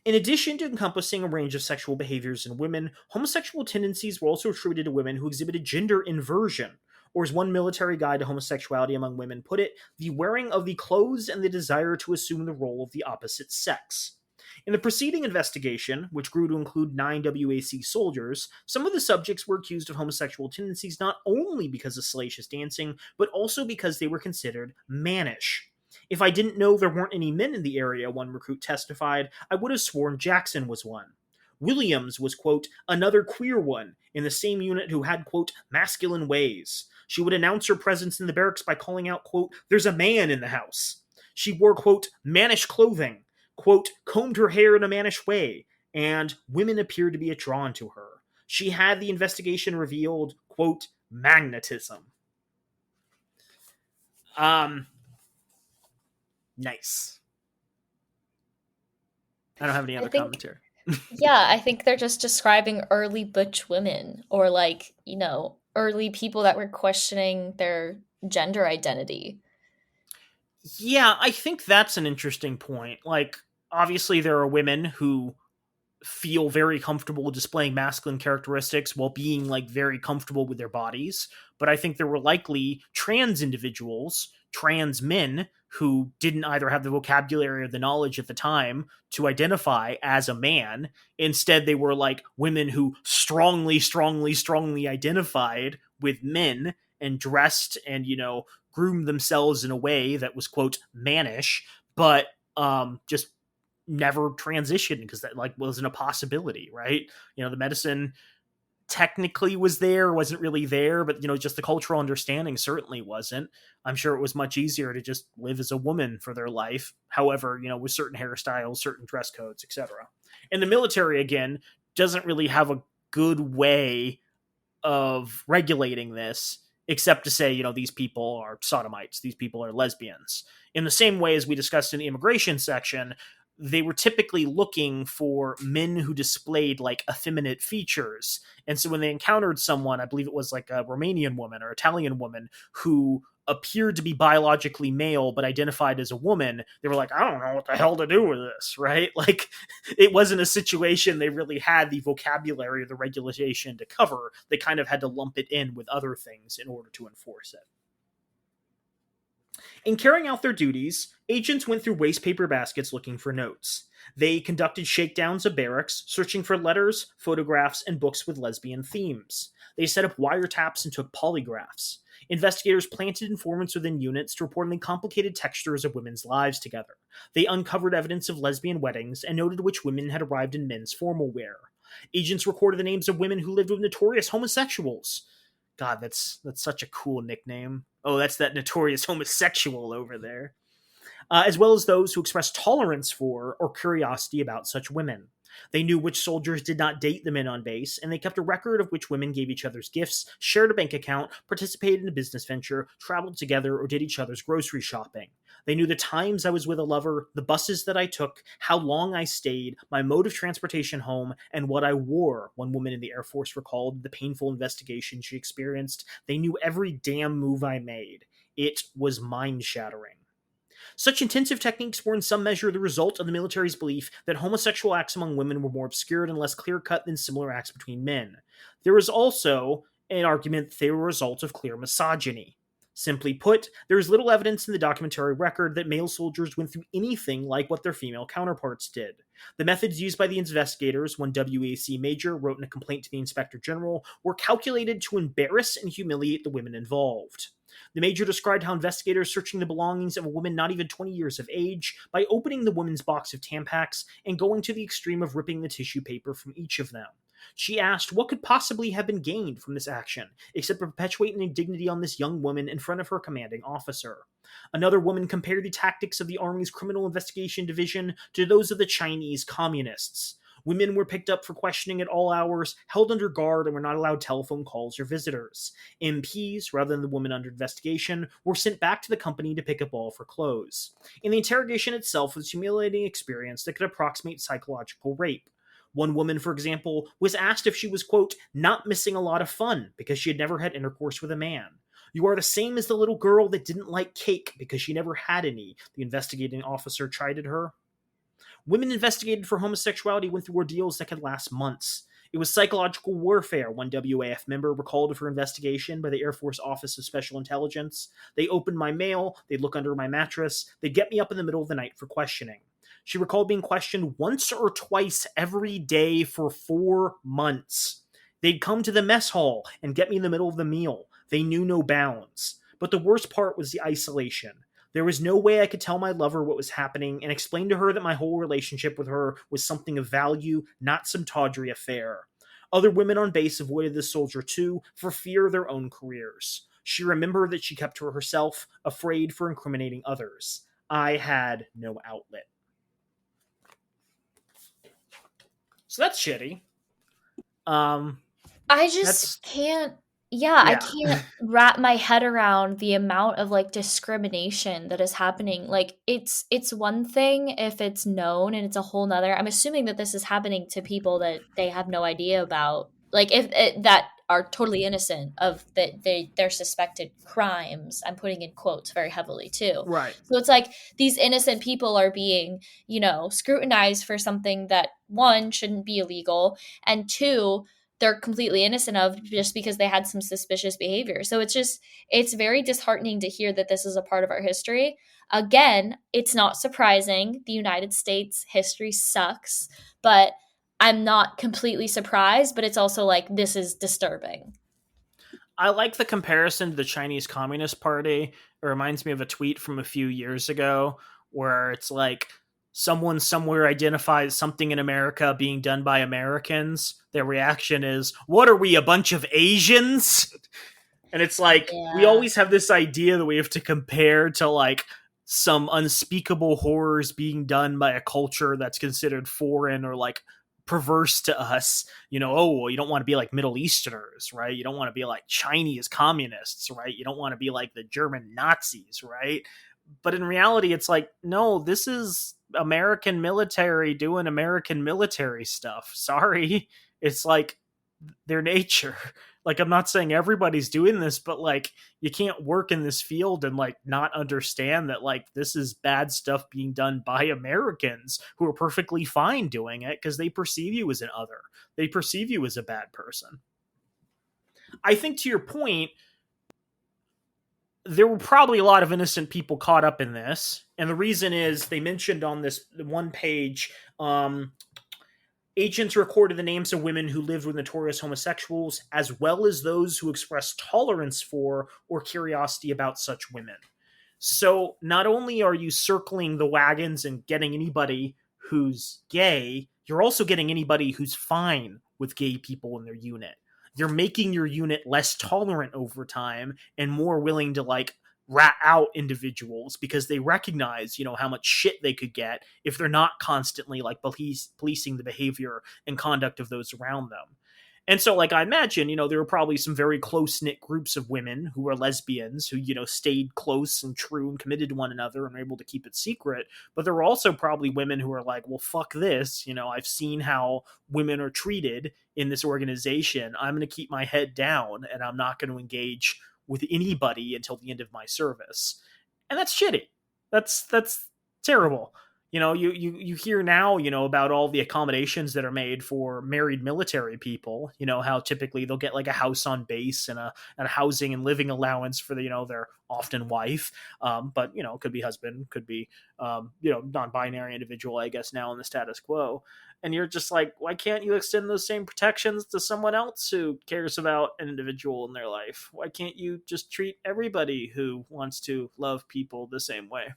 In addition to encompassing a range of sexual behaviors in women, homosexual tendencies were also attributed to women who exhibited gender inversion, or as one military guide to homosexuality among women put it, the wearing of the clothes and the desire to assume the role of the opposite sex. In the preceding investigation, which grew to include 9 WAC soldiers, some of the subjects were accused of homosexual tendencies not only because of salacious dancing, but also because they were considered mannish. If I didn't know there weren't any men in the area, one recruit testified, I would have sworn Jackson was one. Williams was, quote, another queer one in the same unit who had, quote, masculine ways. She would announce her presence in the barracks by calling out, quote, there's a man in the house. She wore, quote, mannish clothing, quote, combed her hair in a mannish way, and women appeared to be drawn to her. She had the investigation revealed, quote, magnetism. Nice. I don't have any I other think, commentary. yeah, I think they're just describing early butch women or like, early people that were questioning their gender identity. Yeah, I think that's an interesting point. Like, obviously, there are women who feel very comfortable displaying masculine characteristics while being like very comfortable with their bodies, but I think there were likely trans individuals, trans men who didn't either have the vocabulary or the knowledge at the time to identify as a man. Instead, they were like women who strongly identified with men and dressed and, groomed themselves in a way that was, quote, mannish, but just never transitioned because that like wasn't a possibility, right? The medicine technically was there, wasn't really there, but just the cultural understanding certainly wasn't. I'm sure it was much easier to just live as a woman for their life, however, with certain hairstyles, certain dress codes, etc. And the military, again, doesn't really have a good way of regulating this except to say, these people are sodomites, these people are lesbians. In the same way as we discussed in the immigration section, they were typically looking for men who displayed like effeminate features. And so when they encountered someone, I believe it was like a Romanian woman or Italian woman who appeared to be biologically male but identified as a woman, they were like, I don't know what the hell to do with this, right? Like, it wasn't a situation they really had the vocabulary or the regulation to cover. They kind of had to lump it in with other things in order to enforce it. In carrying out their duties, agents went through waste paper baskets looking for notes. They conducted shakedowns of barracks, searching for letters, photographs, and books with lesbian themes. They set up wiretaps and took polygraphs. Investigators planted informants within units to report on the complicated textures of women's lives together. They uncovered evidence of lesbian weddings and noted which women had arrived in men's formal wear. Agents recorded the names of women who lived with notorious homosexuals. God, that's such a cool nickname. Oh, that's that notorious homosexual over there. As well as those who expressed tolerance for or curiosity about such women. They knew which soldiers did not date the men on base, and they kept a record of which women gave each other's gifts, shared a bank account, participated in a business venture, traveled together, or did each other's grocery shopping. They knew the times I was with a lover, the buses that I took, how long I stayed, my mode of transportation home, and what I wore, one woman in the Air Force recalled the painful investigation she experienced. They knew every damn move I made. It was mind-shattering. Such intensive techniques were in some measure the result of the military's belief that homosexual acts among women were more obscured and less clear-cut than similar acts between men. There was also an argument that they were a result of clear misogyny. Simply put, there is little evidence in the documentary record that male soldiers went through anything like what their female counterparts did. The methods used by the investigators, one WAC major wrote in a complaint to the Inspector General, were calculated to embarrass and humiliate the women involved. The major described how investigators searching the belongings of a woman not even 20 years of age by opening the woman's box of Tampax and going to the extreme of ripping the tissue paper from each of them. She asked what could possibly have been gained from this action, except perpetuating indignity on this young woman in front of her commanding officer. Another woman compared the tactics of the Army's Criminal Investigation Division to those of the Chinese communists. Women were picked up for questioning at all hours, held under guard, and were not allowed telephone calls or visitors. MPs, rather than the women under investigation, were sent back to the company to pick up all for clothes. And the interrogation itself was a humiliating experience that could approximate psychological rape. One woman, for example, was asked if she was, quote, not missing a lot of fun because she had never had intercourse with a man. You are the same as the little girl that didn't like cake because she never had any, the investigating officer chided her. Women investigated for homosexuality went through ordeals that could last months. It was psychological warfare, one WAF member recalled of her investigation by the Air Force Office of Special Intelligence. They opened my mail, they'd look under my mattress, they'd get me up in the middle of the night for questioning. She recalled being questioned once or twice every day for 4 months. They'd come to the mess hall and get me in the middle of the meal. They knew no bounds. But the worst part was the isolation. There was no way I could tell my lover what was happening and explain to her that my whole relationship with her was something of value, not some tawdry affair. Other women on base avoided this soldier too, for fear of their own careers. She remembered that she kept to herself, afraid for incriminating others. I had no outlet. So that's shitty. I just That's can't, yeah, I yeah. can't wrap my head around the amount of like discrimination that is happening. Like it's one thing if it's known and it's a whole nother. I'm assuming that this is happening to people that they have no idea about. Like if it, that are totally innocent of that their suspected crimes. I'm putting in quotes very heavily too. Right. So it's like these innocent people are being, scrutinized for something that one shouldn't be illegal, and two, they're completely innocent of just because they had some suspicious behavior. So it's very disheartening to hear that this is a part of our history. Again, it's not surprising. The United States history sucks, but I'm not completely surprised, but it's also like this is disturbing. I like the comparison to the Chinese Communist Party. It reminds me of a tweet from a few years ago where it's like someone somewhere identifies something in America being done by Americans. Their reaction is, "What are we, a bunch of Asians?" And it's like we Yeah. always have this idea that we have to compare to like some unspeakable horrors being done by a culture that's considered foreign or like perverse to us. Oh, well, you don't want to be like Middle Easterners, right? You don't want to be like Chinese communists, right? You don't want to be like the German Nazis, right? But in reality, it's like, no, this is American military doing American military stuff. Sorry. It's like their nature. Like, I'm not saying everybody's doing this, but like, you can't work in this field and like not understand that like this is bad stuff being done by Americans who are perfectly fine doing it because they perceive you as an other. They perceive you as a bad person. I think to your point, there were probably a lot of innocent people caught up in this. And the reason is they mentioned on this one page, agents recorded the names of women who lived with notorious homosexuals, as well as those who expressed tolerance for or curiosity about such women. So not only are you circling the wagons and getting anybody who's gay, you're also getting anybody who's fine with gay people in their unit. You're making your unit less tolerant over time and more willing to like rat out individuals because they recognize, how much shit they could get if they're not constantly like policing the behavior and conduct of those around them. And so, like, I imagine, there were probably some very close knit groups of women who were lesbians who, stayed close and true and committed to one another and were able to keep it secret. But there were also probably women who were like, well, fuck this. I've seen how women are treated in this organization. I'm going to keep my head down and I'm not going to engage with anybody until the end of my service. And that's shitty. That's terrible. You hear now, about all the accommodations that are made for married military people, how typically they'll get like a house on base and a housing and living allowance for their often wife. But, it could be husband, could be, non-binary individual, I guess now in the status quo. And you're just like, why can't you extend those same protections to someone else who cares about an individual in their life? Why can't you just treat everybody who wants to love people the same way?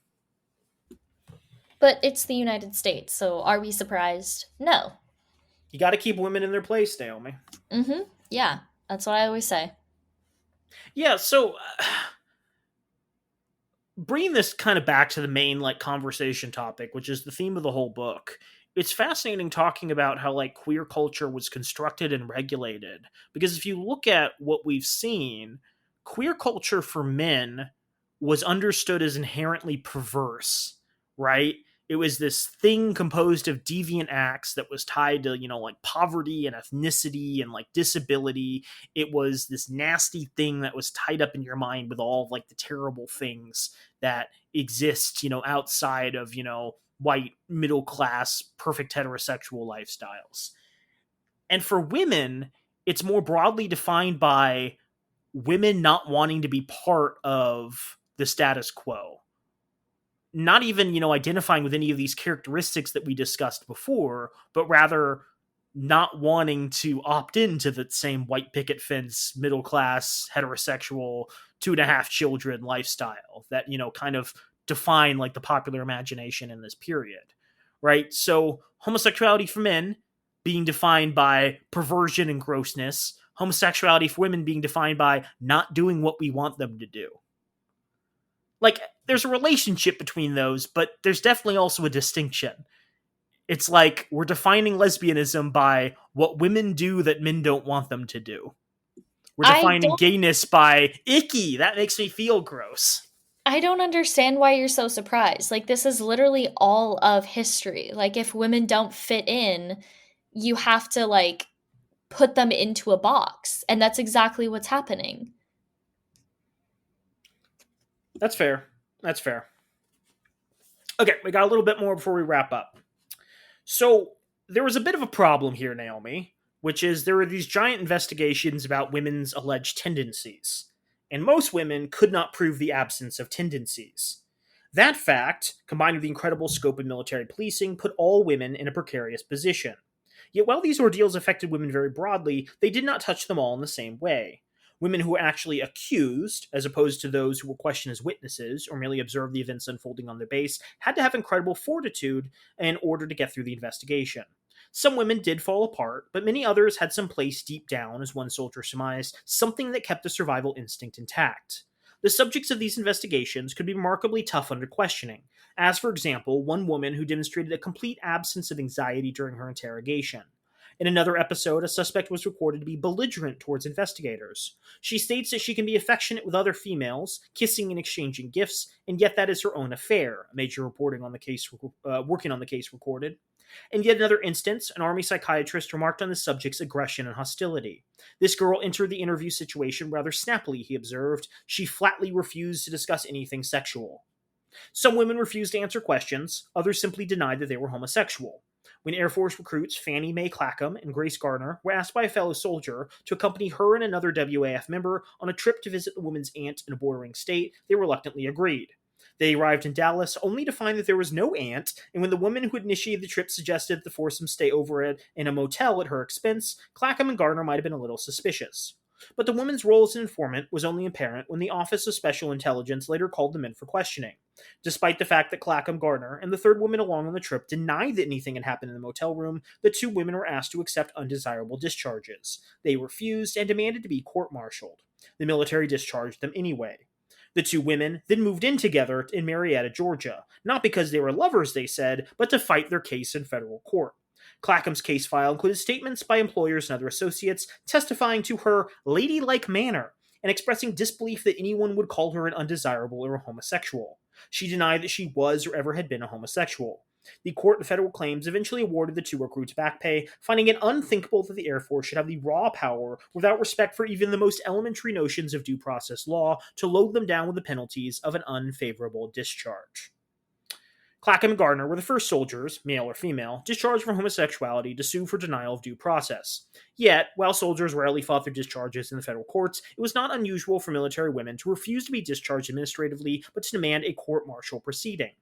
But it's the United States, so are we surprised? No. You got to keep women in their place, Naomi. Mhm. Yeah. That's what I always say. Yeah, so bringing this kind of back to the main like conversation topic, which is the theme of the whole book. It's fascinating talking about how like queer culture was constructed and regulated, because if you look at what we've seen, queer culture for men was understood as inherently perverse, right? It was this thing composed of deviant acts that was tied to, like poverty and ethnicity and like disability. It was this nasty thing that was tied up in your mind with all of like the terrible things that exist, outside of, white, middle class, perfect heterosexual lifestyles. And for women, it's more broadly defined by women not wanting to be part of the status quo. Not even, identifying with any of these characteristics that we discussed before, but rather not wanting to opt into the same white picket fence, middle class, heterosexual, 2.5 children lifestyle that, kind of define like the popular imagination in this period. Right? So homosexuality for men being defined by perversion and grossness, homosexuality for women being defined by not doing what we want them to do. Like, there's a relationship between those, but there's definitely also a distinction. It's like we're defining lesbianism by what women do that men don't want them to do. We're I defining don't gayness by icky, that makes me feel gross. I don't understand why you're so surprised. Like, this is literally all of history. Like, if women don't fit in, you have to, like, put them into a box. And that's exactly what's happening. That's fair. That's fair. Okay, we got a little bit more before we wrap up. So, there was a bit of a problem here, Naomi, which is there were these giant investigations about women's alleged tendencies. And most women could not prove the absence of tendencies. That fact, combined with the incredible scope of military policing, put all women in a precarious position. Yet while these ordeals affected women very broadly, they did not touch them all in the same way. Women who were actually accused, as opposed to those who were questioned as witnesses or merely observed the events unfolding on their base, had to have incredible fortitude in order to get through the investigation. Some women did fall apart, but many others had some place deep down, as one soldier surmised, something that kept the survival instinct intact. The subjects of these investigations could be remarkably tough under questioning, as, for example, one woman who demonstrated a complete absence of anxiety during her interrogation. In another episode, a suspect was reported to be belligerent towards investigators. She states that she can be affectionate with other females, kissing and exchanging gifts, and yet that is her own affair, a major reporting on the case, working on the case recorded. In yet another instance, an army psychiatrist remarked on the subject's aggression and hostility. This girl entered the interview situation rather snappily, he observed. She flatly refused to discuss anything sexual. Some women refused to answer questions, others simply denied that they were homosexual. When Air Force recruits Fannie Mae Clackham and Grace Garner were asked by a fellow soldier to accompany her and another WAF member on a trip to visit the woman's aunt in a bordering state, they reluctantly agreed. They arrived in Dallas only to find that there was no aunt, and when the woman who had initiated the trip suggested that the foursome stay over in a motel at her expense, Clackham and Garner might have been a little suspicious. But the woman's role as an informant was only apparent when the Office of Special Intelligence later called them in for questioning. Despite the fact that Clackham, Garner, and the third woman along on the trip denied that anything had happened in the motel room, the two women were asked to accept undesirable discharges. They refused and demanded to be court-martialed. The military discharged them anyway. The two women then moved in together in Marietta, Georgia, not because they were lovers, they said, but to fight their case in federal court. Clackham's case file included statements by employers and other associates testifying to her ladylike manner and expressing disbelief that anyone would call her an undesirable or a homosexual. She denied that she was or ever had been a homosexual. The court in federal claims eventually awarded the two recruits back pay, finding it unthinkable that the Air Force should have the raw power, without respect for even the most elementary notions of due process law, to load them down with the penalties of an unfavorable discharge. Clackham and Gardner were the first soldiers, male or female, discharged from homosexuality to sue for denial of due process. Yet, while soldiers rarely fought their discharges in the federal courts, it was not unusual for military women to refuse to be discharged administratively but to demand a court-martial proceeding.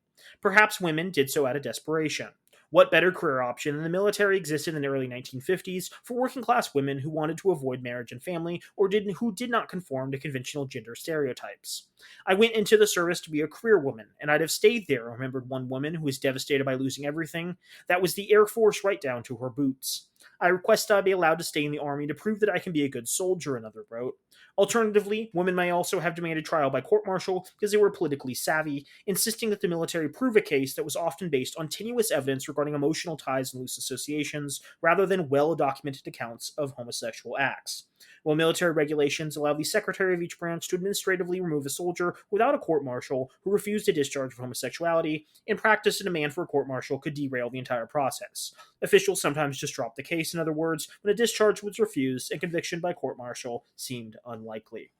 Perhaps women did so out of desperation. What better career option than the military existed in the early 1950s for working-class women who wanted to avoid marriage and family or who did not conform to conventional gender stereotypes? I went into the service to be a career woman, and I'd have stayed there, remembered one woman who was devastated by losing everything. That was the Air Force right down to her boots. I request I be allowed to stay in the Army to prove that I can be a good soldier, another wrote. Alternatively, women may also have demanded trial by court-martial because they were politically savvy, insisting that the military prove a case that was often based on tenuous evidence regarding emotional ties and loose associations, rather than well-documented accounts of homosexual acts. While military regulations allow the secretary of each branch to administratively remove a soldier without a court-martial who refused a discharge for homosexuality, in practice a demand for a court-martial could derail the entire process. Officials sometimes just dropped the case, in other words, when a discharge was refused and conviction by court-martial seemed unlikely.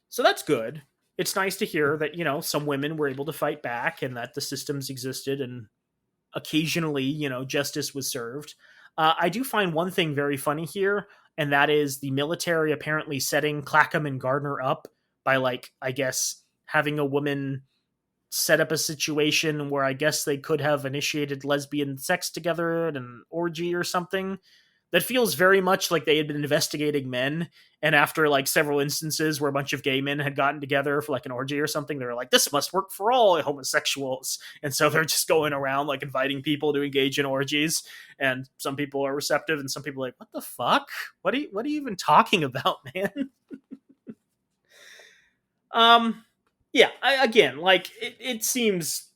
So that's good. it's nice to hear that, some women were able to fight back and that the systems existed and occasionally, justice was served. I do find one thing very funny here, and that is the military apparently setting Clackham and Gardner up by, like, I guess, having a woman set up a situation where I guess they could have initiated lesbian sex together at an orgy or something. That feels very much like they had been investigating men, and after like several instances where a bunch of gay men had gotten together for like an orgy or something, they were like, this must work for all homosexuals. And so they're just going around like inviting people to engage in orgies, and some people are receptive and some people are like, what the fuck? What are you even talking about, man? Yeah, again, like it seems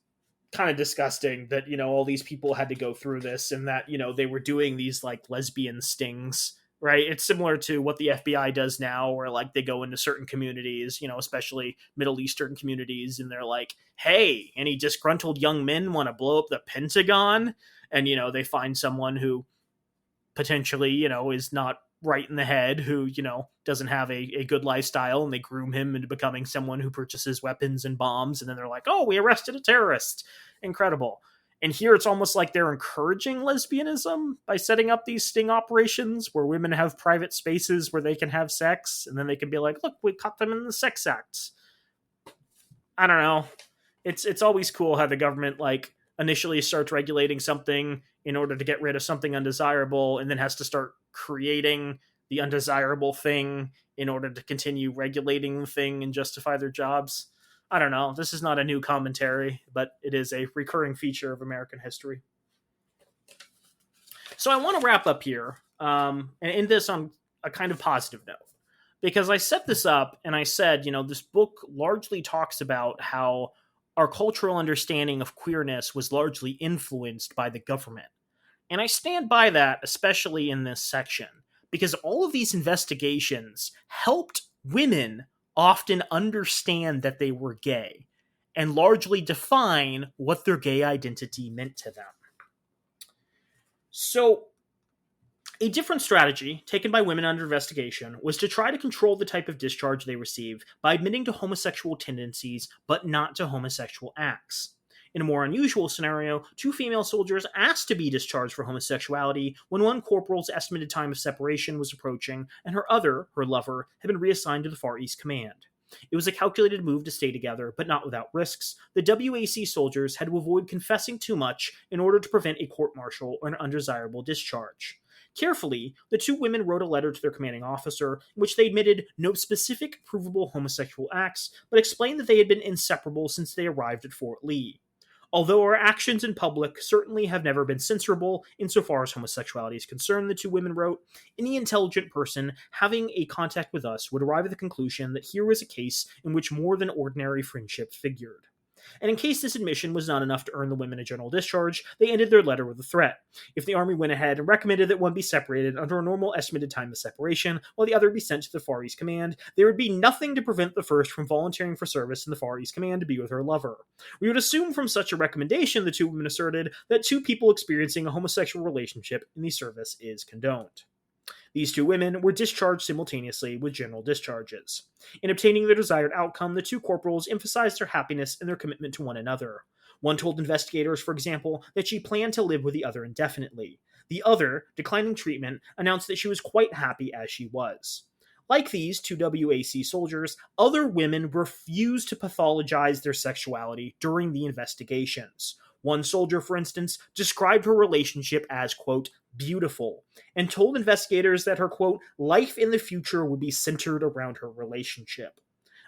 kind of disgusting that all these people had to go through this, and that they were doing these like lesbian stings, right? It's similar to what the FBI does now, where like they go into certain communities, especially Middle Eastern communities, and they're like, hey, any disgruntled young men want to blow up the Pentagon? And they find someone who potentially is not right in the head, who doesn't have a good lifestyle, and they groom him into becoming someone who purchases weapons and bombs, and then they're like, oh, we arrested a terrorist. Incredible. And here it's almost like they're encouraging lesbianism by setting up these sting operations where women have private spaces where they can have sex, and then they can be like, look, we caught them in the sex acts. I don't know. It's always cool how the government like initially starts regulating something in order to get rid of something undesirable, and then has to start creating the undesirable thing in order to continue regulating the thing and justify their jobs. I don't know. This is not a new commentary, but it is a recurring feature of American history. So I want to wrap up here and end this on a kind of positive note, because I set this up and I said, this book largely talks about how our cultural understanding of queerness was largely influenced by the government. And I stand by that, especially in this section, because all of these investigations helped women often understand that they were gay and largely define what their gay identity meant to them. So, a different strategy taken by women under investigation was to try to control the type of discharge they received by admitting to homosexual tendencies but not to homosexual acts. In a more unusual scenario, 2 female soldiers asked to be discharged for homosexuality when one corporal's estimated time of separation was approaching, and her lover, had been reassigned to the Far East Command. It was a calculated move to stay together, but not without risks. The WAC soldiers had to avoid confessing too much in order to prevent a court-martial or an undesirable discharge. Carefully, the 2 women wrote a letter to their commanding officer in which they admitted no specific provable homosexual acts, but explained that they had been inseparable since they arrived at Fort Lee. Although our actions in public certainly have never been censorable insofar as homosexuality is concerned, the 2 women wrote, any intelligent person having a contact with us would arrive at the conclusion that here was a case in which more than ordinary friendship figured. And in case this admission was not enough to earn the women a general discharge, they ended their letter with a threat. If the Army went ahead and recommended that one be separated under a normal estimated time of separation, while the other be sent to the Far East Command, there would be nothing to prevent the first from volunteering for service in the Far East Command to be with her lover. We would assume from such a recommendation, the 2 women asserted, that 2 people experiencing a homosexual relationship in the service is condoned. These 2 women were discharged simultaneously with general discharges. In obtaining their desired outcome, the 2 corporals emphasized their happiness and their commitment to one another. One told investigators, for example, that she planned to live with the other indefinitely. The other, declining treatment, announced that she was quite happy as she was. Like these 2 WAC soldiers, other women refused to pathologize their sexuality during the investigations. One soldier, for instance, described her relationship as, quote, beautiful, and told investigators that her, quote, life in the future would be centered around her relationship.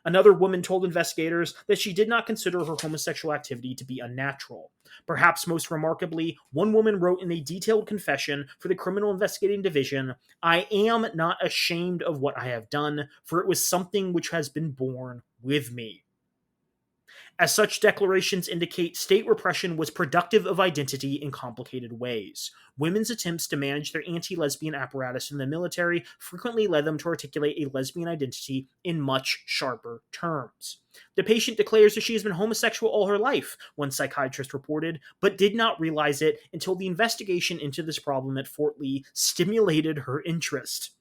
Another woman told investigators that she did not consider her homosexual activity to be unnatural. Perhaps most remarkably, one woman wrote in a detailed confession for the Criminal Investigating Division, I am not ashamed of what I have done, for it was something which has been born with me. As such declarations indicate, state repression was productive of identity in complicated ways. Women's attempts to manage their anti-lesbian apparatus in the military frequently led them to articulate a lesbian identity in much sharper terms. The patient declares that she has been homosexual all her life, one psychiatrist reported, but did not realize it until the investigation into this problem at Fort Lee stimulated her interest.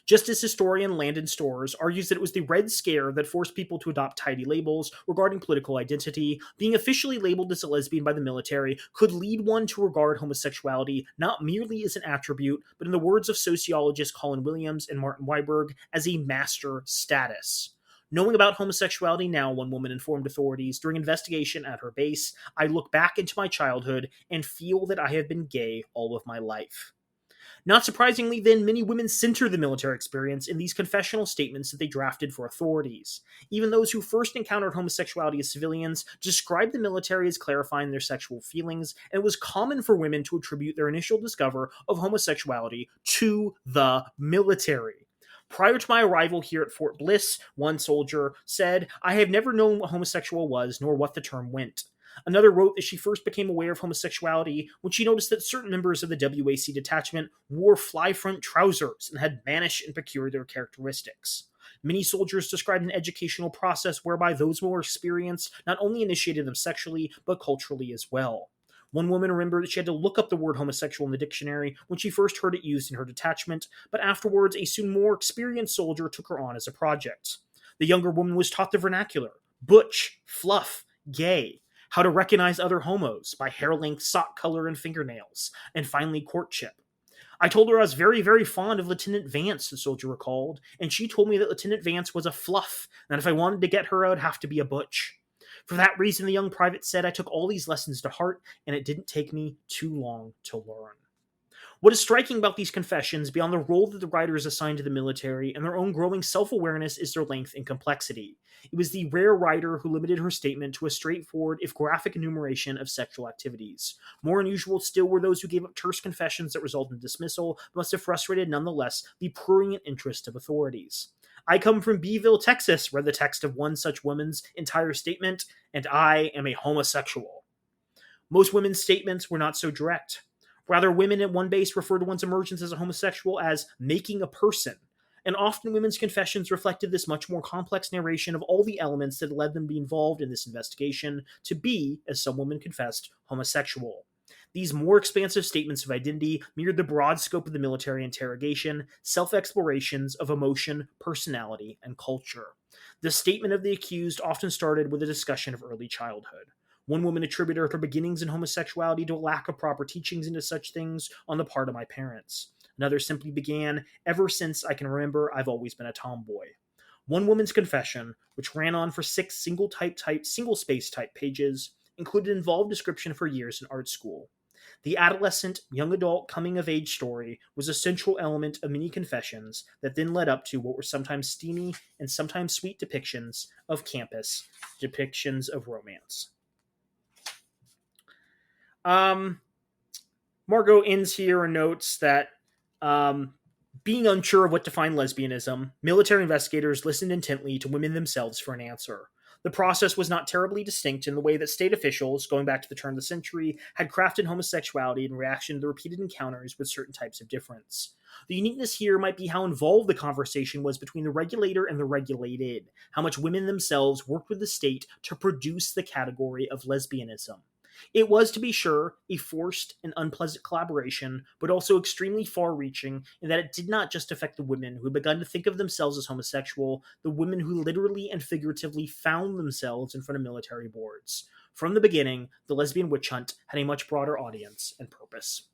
Justice historian Landon Storrs argues that it was the Red Scare that forced people to adopt tidy labels regarding political identity. Being officially labeled as a lesbian by the military could lead one to regard homosexuality not merely as an attribute, but in the words of sociologists Colin Williams and Martin Weiberg, as a master status. Knowing about homosexuality now, one woman informed authorities during investigation at her base, I look back into my childhood and feel that I have been gay all of my life. Not surprisingly, then, many women center the military experience in these confessional statements that they drafted for authorities. Even those who first encountered homosexuality as civilians described the military as clarifying their sexual feelings, and it was common for women to attribute their initial discovery of homosexuality to the military. Prior to my arrival here at Fort Bliss, one soldier said, I have never known what homosexual was, nor what the term meant. Another wrote that she first became aware of homosexuality when she noticed that certain members of the WAC detachment wore fly front trousers and had mannish and peculiar characteristics. Many soldiers described an educational process whereby those more experienced not only initiated them sexually, but culturally as well. One woman remembered that she had to look up the word homosexual in the dictionary when she first heard it used in her detachment, but afterwards a soon more experienced soldier took her on as a project. The younger woman was taught the vernacular: butch, fluff, gay, how to recognize other homos by hair length, sock color, and fingernails, and finally courtship. I told her I was very, very fond of Lieutenant Vance, the soldier recalled, and she told me that Lieutenant Vance was a fluff, and if I wanted to get her, I would have to be a butch. For that reason, the young private said, I took all these lessons to heart, and it didn't take me too long to learn. What is striking about these confessions, beyond the role that the writers assigned to the military and their own growing self-awareness, is their length and complexity. It was the rare writer who limited her statement to a straightforward, if graphic, enumeration of sexual activities. More unusual still were those who gave up terse confessions that resulted in dismissal, but must have frustrated nonetheless the prurient interest of authorities. I come from Beeville, Texas, read the text of one such woman's entire statement, and I am a homosexual. Most women's statements were not so direct. Rather, women at one base referred to one's emergence as a homosexual as making a person, and often women's confessions reflected this much more complex narration of all the elements that led them to be involved in this investigation to be, as some women confessed, homosexual. These more expansive statements of identity mirrored the broad scope of the military interrogation, self-explorations of emotion, personality, and culture. The statement of the accused often started with a discussion of early childhood. One woman attributed her beginnings in homosexuality to a lack of proper teachings into such things on the part of my parents. Another simply began, ever since I can remember, I've always been a tomboy. One woman's confession, which ran on for 6 single-space type pages, included involved description of her years in art school. The adolescent, young adult coming-of-age story was a central element of many confessions that then led up to what were sometimes steamy and sometimes sweet depictions of campus, depictions of romance. Margot ends here and notes that being unsure of what defined lesbianism, military investigators listened intently to women themselves for an answer. The process was not terribly distinct in the way that state officials, going back to the turn of the century, had crafted homosexuality in reaction to the repeated encounters with certain types of difference. The uniqueness here might be how involved the conversation was between the regulator and the regulated, how much women themselves worked with the state to produce the category of lesbianism. It was, to be sure, a forced and unpleasant collaboration, but also extremely far-reaching in that it did not just affect the women who had begun to think of themselves as homosexual, the women who literally and figuratively found themselves in front of military boards. From the beginning, the lesbian witch hunt had a much broader audience and purpose.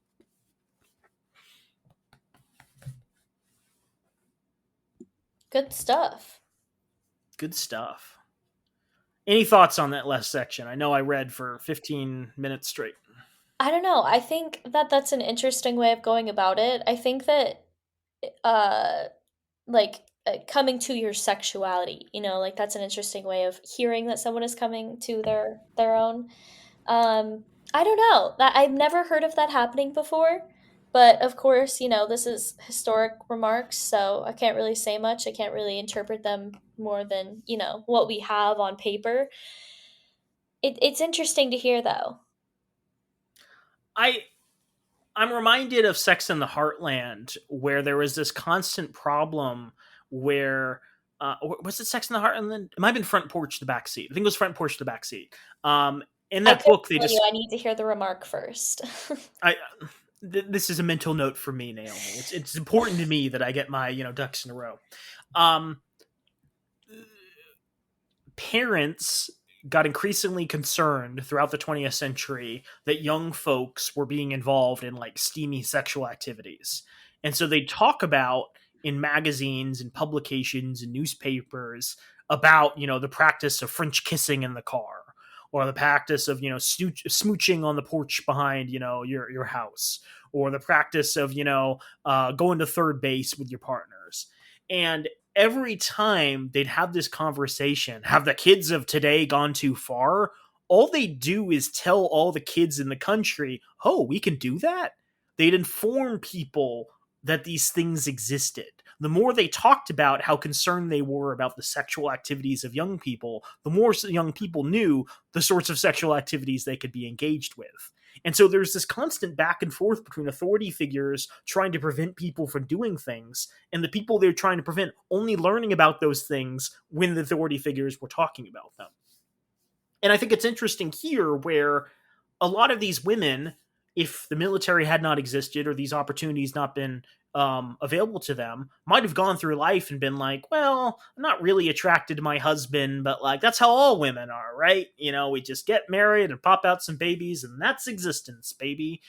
Good stuff. Good stuff. Any thoughts on that last section? I know I read for 15 minutes straight. I don't know. I think that that's an interesting way of going about it. I think that, like, coming to your sexuality, like that's an interesting way of hearing that someone is coming to their own. I don't know. That I've never heard of that happening before. But of course, this is historic remarks, so I can't really say much. I can't really interpret them more than, what we have on paper. It's interesting to hear, though. I'm reminded of Sex in the Heartland, where there was this constant problem where was it Sex in the Heartland? It might have been Front Porch, the Backseat. I think it was Front Porch, the Backseat. In that book, they just I need to hear the remark first. I This is a mental note for me, Naomi. It's important to me that I get my ducks in a row. Um, Parents got increasingly concerned throughout the 20th century that young folks were being involved in like steamy sexual activities. And so they talk about in magazines and publications and newspapers about, the practice of French kissing in the car or the practice of, smooching on the porch behind, your house, or the practice of, going to third base with your partners. And every time they'd have this conversation, have the kids of today gone too far? All they do is tell all the kids in the country, oh, we can do that. They'd inform people that these things existed. The more they talked about how concerned they were about the sexual activities of young people, the more young people knew the sorts of sexual activities they could be engaged with. And so there's this constant back and forth between authority figures trying to prevent people from doing things and the people they're trying to prevent only learning about those things when the authority figures were talking about them. And I think it's interesting here where a lot of these women, if the military had not existed or these opportunities not been available to them, might have gone through life and been like, well, I'm not really attracted to my husband, but like that's how all women are, right? We just get married and pop out some babies, and that's existence, baby.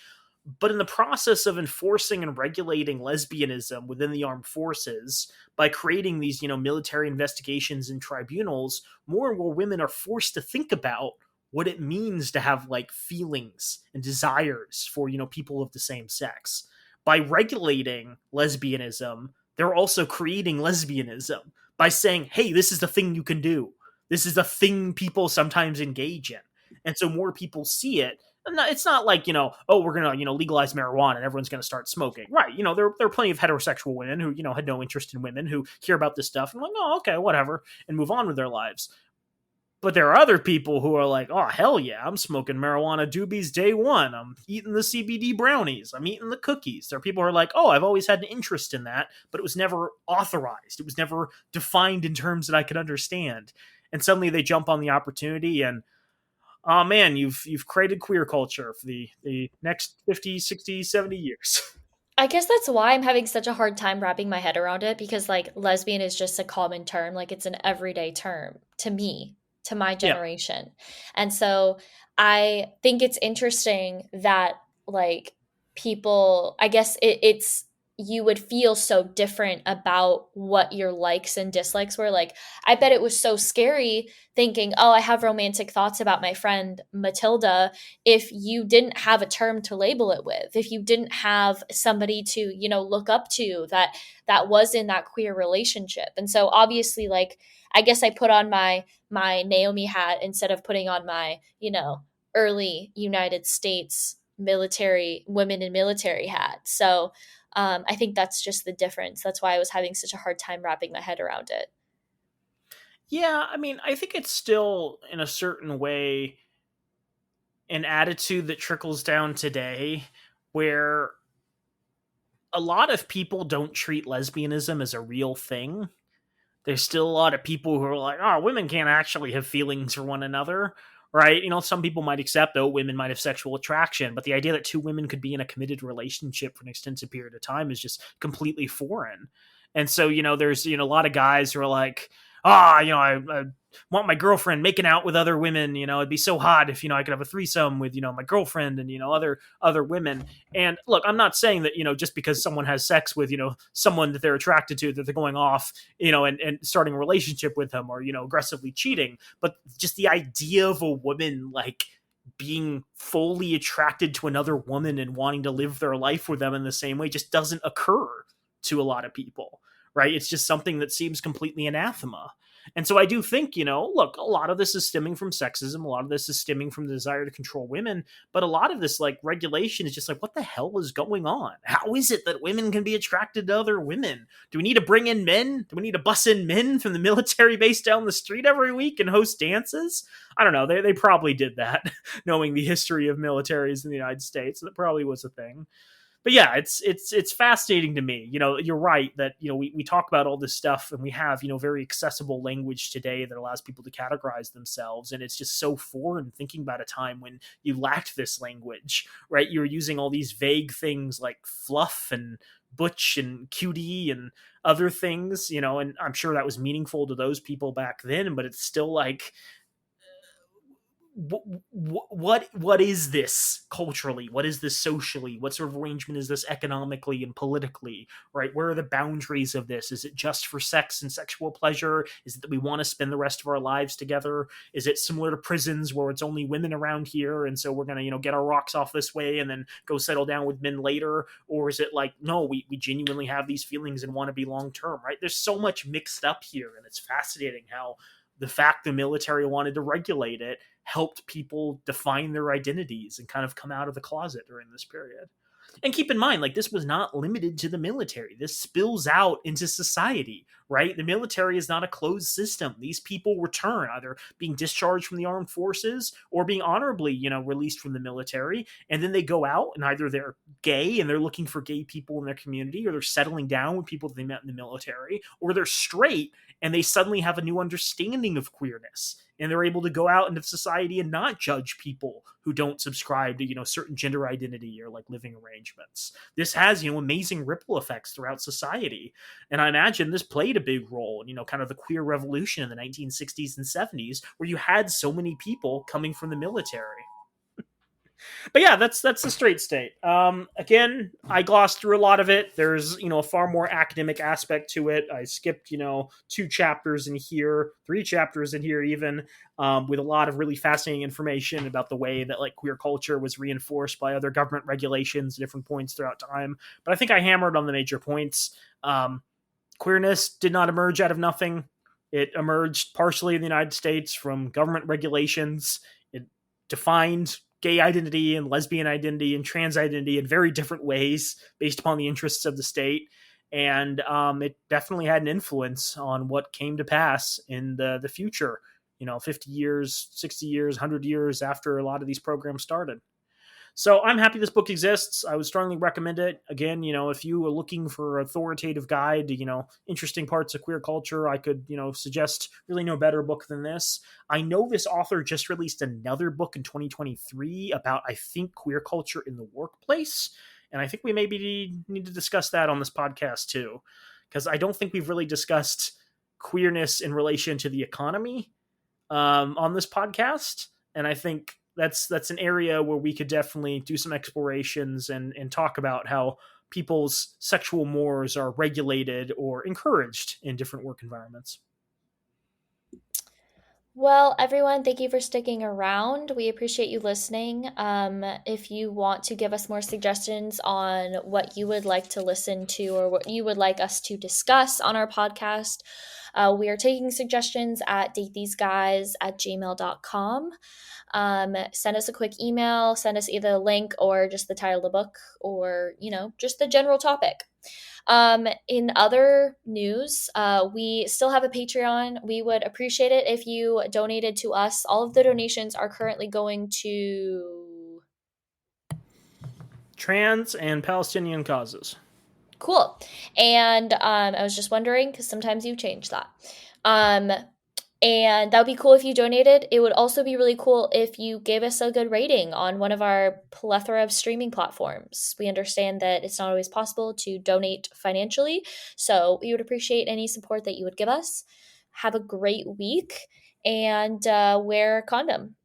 But in the process of enforcing and regulating lesbianism within the armed forces, by creating these, military investigations and tribunals, more and more women are forced to think about what it means to have like feelings and desires for, people of the same sex. By regulating lesbianism, they're also creating lesbianism by saying, hey, this is the thing you can do. This is the thing people sometimes engage in. And so more people see it. It's not like, oh, we're going to, legalize marijuana and everyone's going to start smoking. Right. There are plenty of heterosexual women who, had no interest in women who hear about this stuff and like, oh, okay, whatever, and move on with their lives. But there are other people who are like, oh, hell yeah, I'm smoking marijuana doobies day one. I'm eating the CBD brownies. I'm eating the cookies. There are people who are like, oh, I've always had an interest in that, but it was never authorized. It was never defined in terms that I could understand. And suddenly they jump on the opportunity and, oh man, you've created queer culture for the next 50, 60, 70 years. I guess that's why I'm having such a hard time wrapping my head around it because like lesbian is just a common term, like it's an everyday term to me, to my Yeah. generation. And so I think it's interesting that like people, I guess it's you would feel so different about what your likes and dislikes were. Like I bet it was so scary thinking, "Oh, I have romantic thoughts about my friend Matilda," if you didn't have a term to label it with, if you didn't have somebody to, look up to that was in that queer relationship. And so obviously like I guess I put on my Naomi hat instead of putting on my, early United States military women in military hat. So I think that's just the difference. That's why I was having such a hard time wrapping my head around it. Yeah, I mean, I think it's still in a certain way an attitude that trickles down today where a lot of people don't treat lesbianism as a real thing. There's still a lot of people who are like, oh, women can't actually have feelings for one another, right? Some people might accept, oh, women might have sexual attraction, but the idea that two women could be in a committed relationship for an extensive period of time is just completely foreign. And so, there's, a lot of guys who are like, I want my girlfriend making out with other women. It'd be so hot if, I could have a threesome with, my girlfriend and, other women. And look, I'm not saying that, just because someone has sex with, someone that they're attracted to, that they're going off, and starting a relationship with them or, aggressively cheating. But just the idea of a woman like being fully attracted to another woman and wanting to live their life with them in the same way just doesn't occur to a lot of people, right? It's just something that seems completely anathema. And so I do think, look, a lot of this is stemming from sexism. A lot of this is stemming from the desire to control women. But a lot of this, like, regulation is just like, what the hell is going on? How is it that women can be attracted to other women? Do we need to bring in men? Do we need to bus in men from the military base down the street every week and host dances? I don't know. They probably did that, knowing the history of militaries in the United States. That probably was a thing. But yeah, it's fascinating to me. You're right that we talk about all this stuff, and we have very accessible language today that allows people to categorize themselves, and it's just so foreign thinking about a time when you lacked this language, right? You're using all these vague things like fluff and butch and cutie and other things, and I'm sure that was meaningful to those people back then, but it's still like, what is this culturally? What is this socially? What sort of arrangement is this economically and politically? Right? Where are the boundaries of this? Is it just for sex and sexual pleasure? Is it that we want to spend the rest of our lives together? Is it similar to prisons where it's only women around here, and so we're gonna get our rocks off this way and then go settle down with men later? Or is it like, no, we genuinely have these feelings and want to be long term? Right? There's so much mixed up here, and it's fascinating how the fact the military wanted to regulate it helped people define their identities and kind of come out of the closet during this period. And keep in mind, like, this was not limited to the military. This spills out into society, right? The military is not a closed system. These people return, either being discharged from the armed forces or being honorably, released from the military. And then they go out and either they're gay and they're looking for gay people in their community, or they're settling down with people that they met in the military, or they're straight and they suddenly have a new understanding of queerness, and they're able to go out into society and not judge people who don't subscribe to certain gender identity or like living arrangements. This has amazing ripple effects throughout society, and I imagine this played a big role in kind of the queer revolution in the 1960s and 70s, where you had so many people coming from the military. But yeah, that's the straight state. Again, I glossed through a lot of it. There's a far more academic aspect to it. I skipped 2 chapters in here, 3 chapters in here even, with a lot of really fascinating information about the way that like queer culture was reinforced by other government regulations at different points throughout time. But I think I hammered on the major points. Queerness did not emerge out of nothing. It emerged partially in the United States from government regulations. It defined gay identity and lesbian identity and trans identity in very different ways based upon the interests of the state. And it definitely had an influence on what came to pass in the future, 50 years, 60 years, 100 years after a lot of these programs started. So I'm happy this book exists. I would strongly recommend it. Again, if you are looking for an authoritative guide to, interesting parts of queer culture, I could, suggest really no better book than this. I know this author just released another book in 2023 about, I think, queer culture in the workplace. And I think we maybe need to discuss that on this podcast too, because I don't think we've really discussed queerness in relation to the economy on this podcast. And I think that's an area where we could definitely do some explorations and talk about how people's sexual mores are regulated or encouraged in different work environments. Well, everyone, thank you for sticking around. We appreciate you listening. If you want to give us more suggestions on what you would like to listen to or what you would like us to discuss on our podcast, we are taking suggestions at datetheseguys@gmail.com. Send us a quick email, send us either a link or just the title of the book, or, just the general topic. In other news, we still have a Patreon. We would appreciate it if you donated to us. All of the donations are currently going to trans and Palestinian causes. Cool. And I was just wondering, because sometimes you change that. And that would be cool if you donated. It would also be really cool if you gave us a good rating on one of our plethora of streaming platforms. We understand that it's not always possible to donate financially, so we would appreciate any support that you would give us. Have a great week, and wear a condom.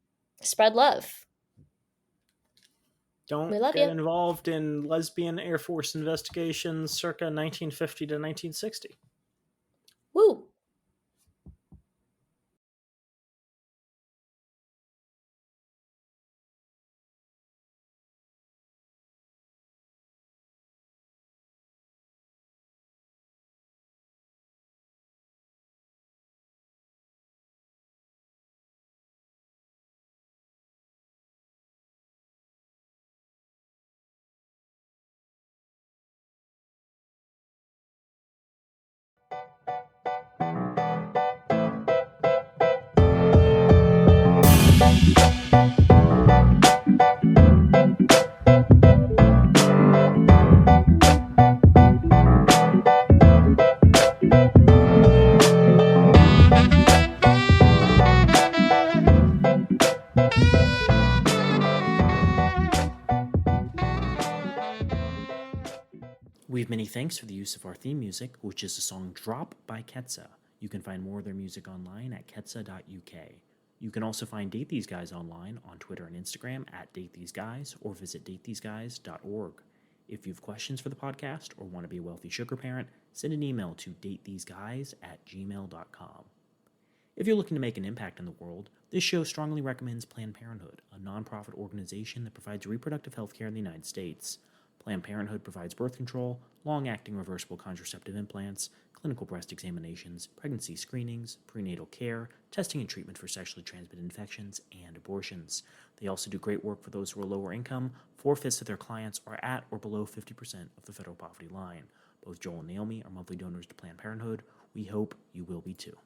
Spread love. Don't get involved in lesbian Air Force investigations circa 1950 to 1960. Woo! Many thanks for the use of our theme music, which is the song Drop by Ketsa. You can find more of their music online at ketsa.uk. You can also find Date These Guys online on Twitter and Instagram at DateTheseGuys or visit datetheseguys.org. If you have questions for the podcast or want to be a wealthy sugar parent, send an email to datetheseguys@gmail.com. If you're looking to make an impact in the world, this show strongly recommends Planned Parenthood, a nonprofit organization that provides reproductive health care in the United States. Planned Parenthood provides birth control, long-acting reversible contraceptive implants, clinical breast examinations, pregnancy screenings, prenatal care, testing and treatment for sexually transmitted infections, and abortions. They also do great work for those who are lower income. 4/5 of their clients are at or below 50% of the federal poverty line. Both Joel and Naomi are monthly donors to Planned Parenthood. We hope you will be too.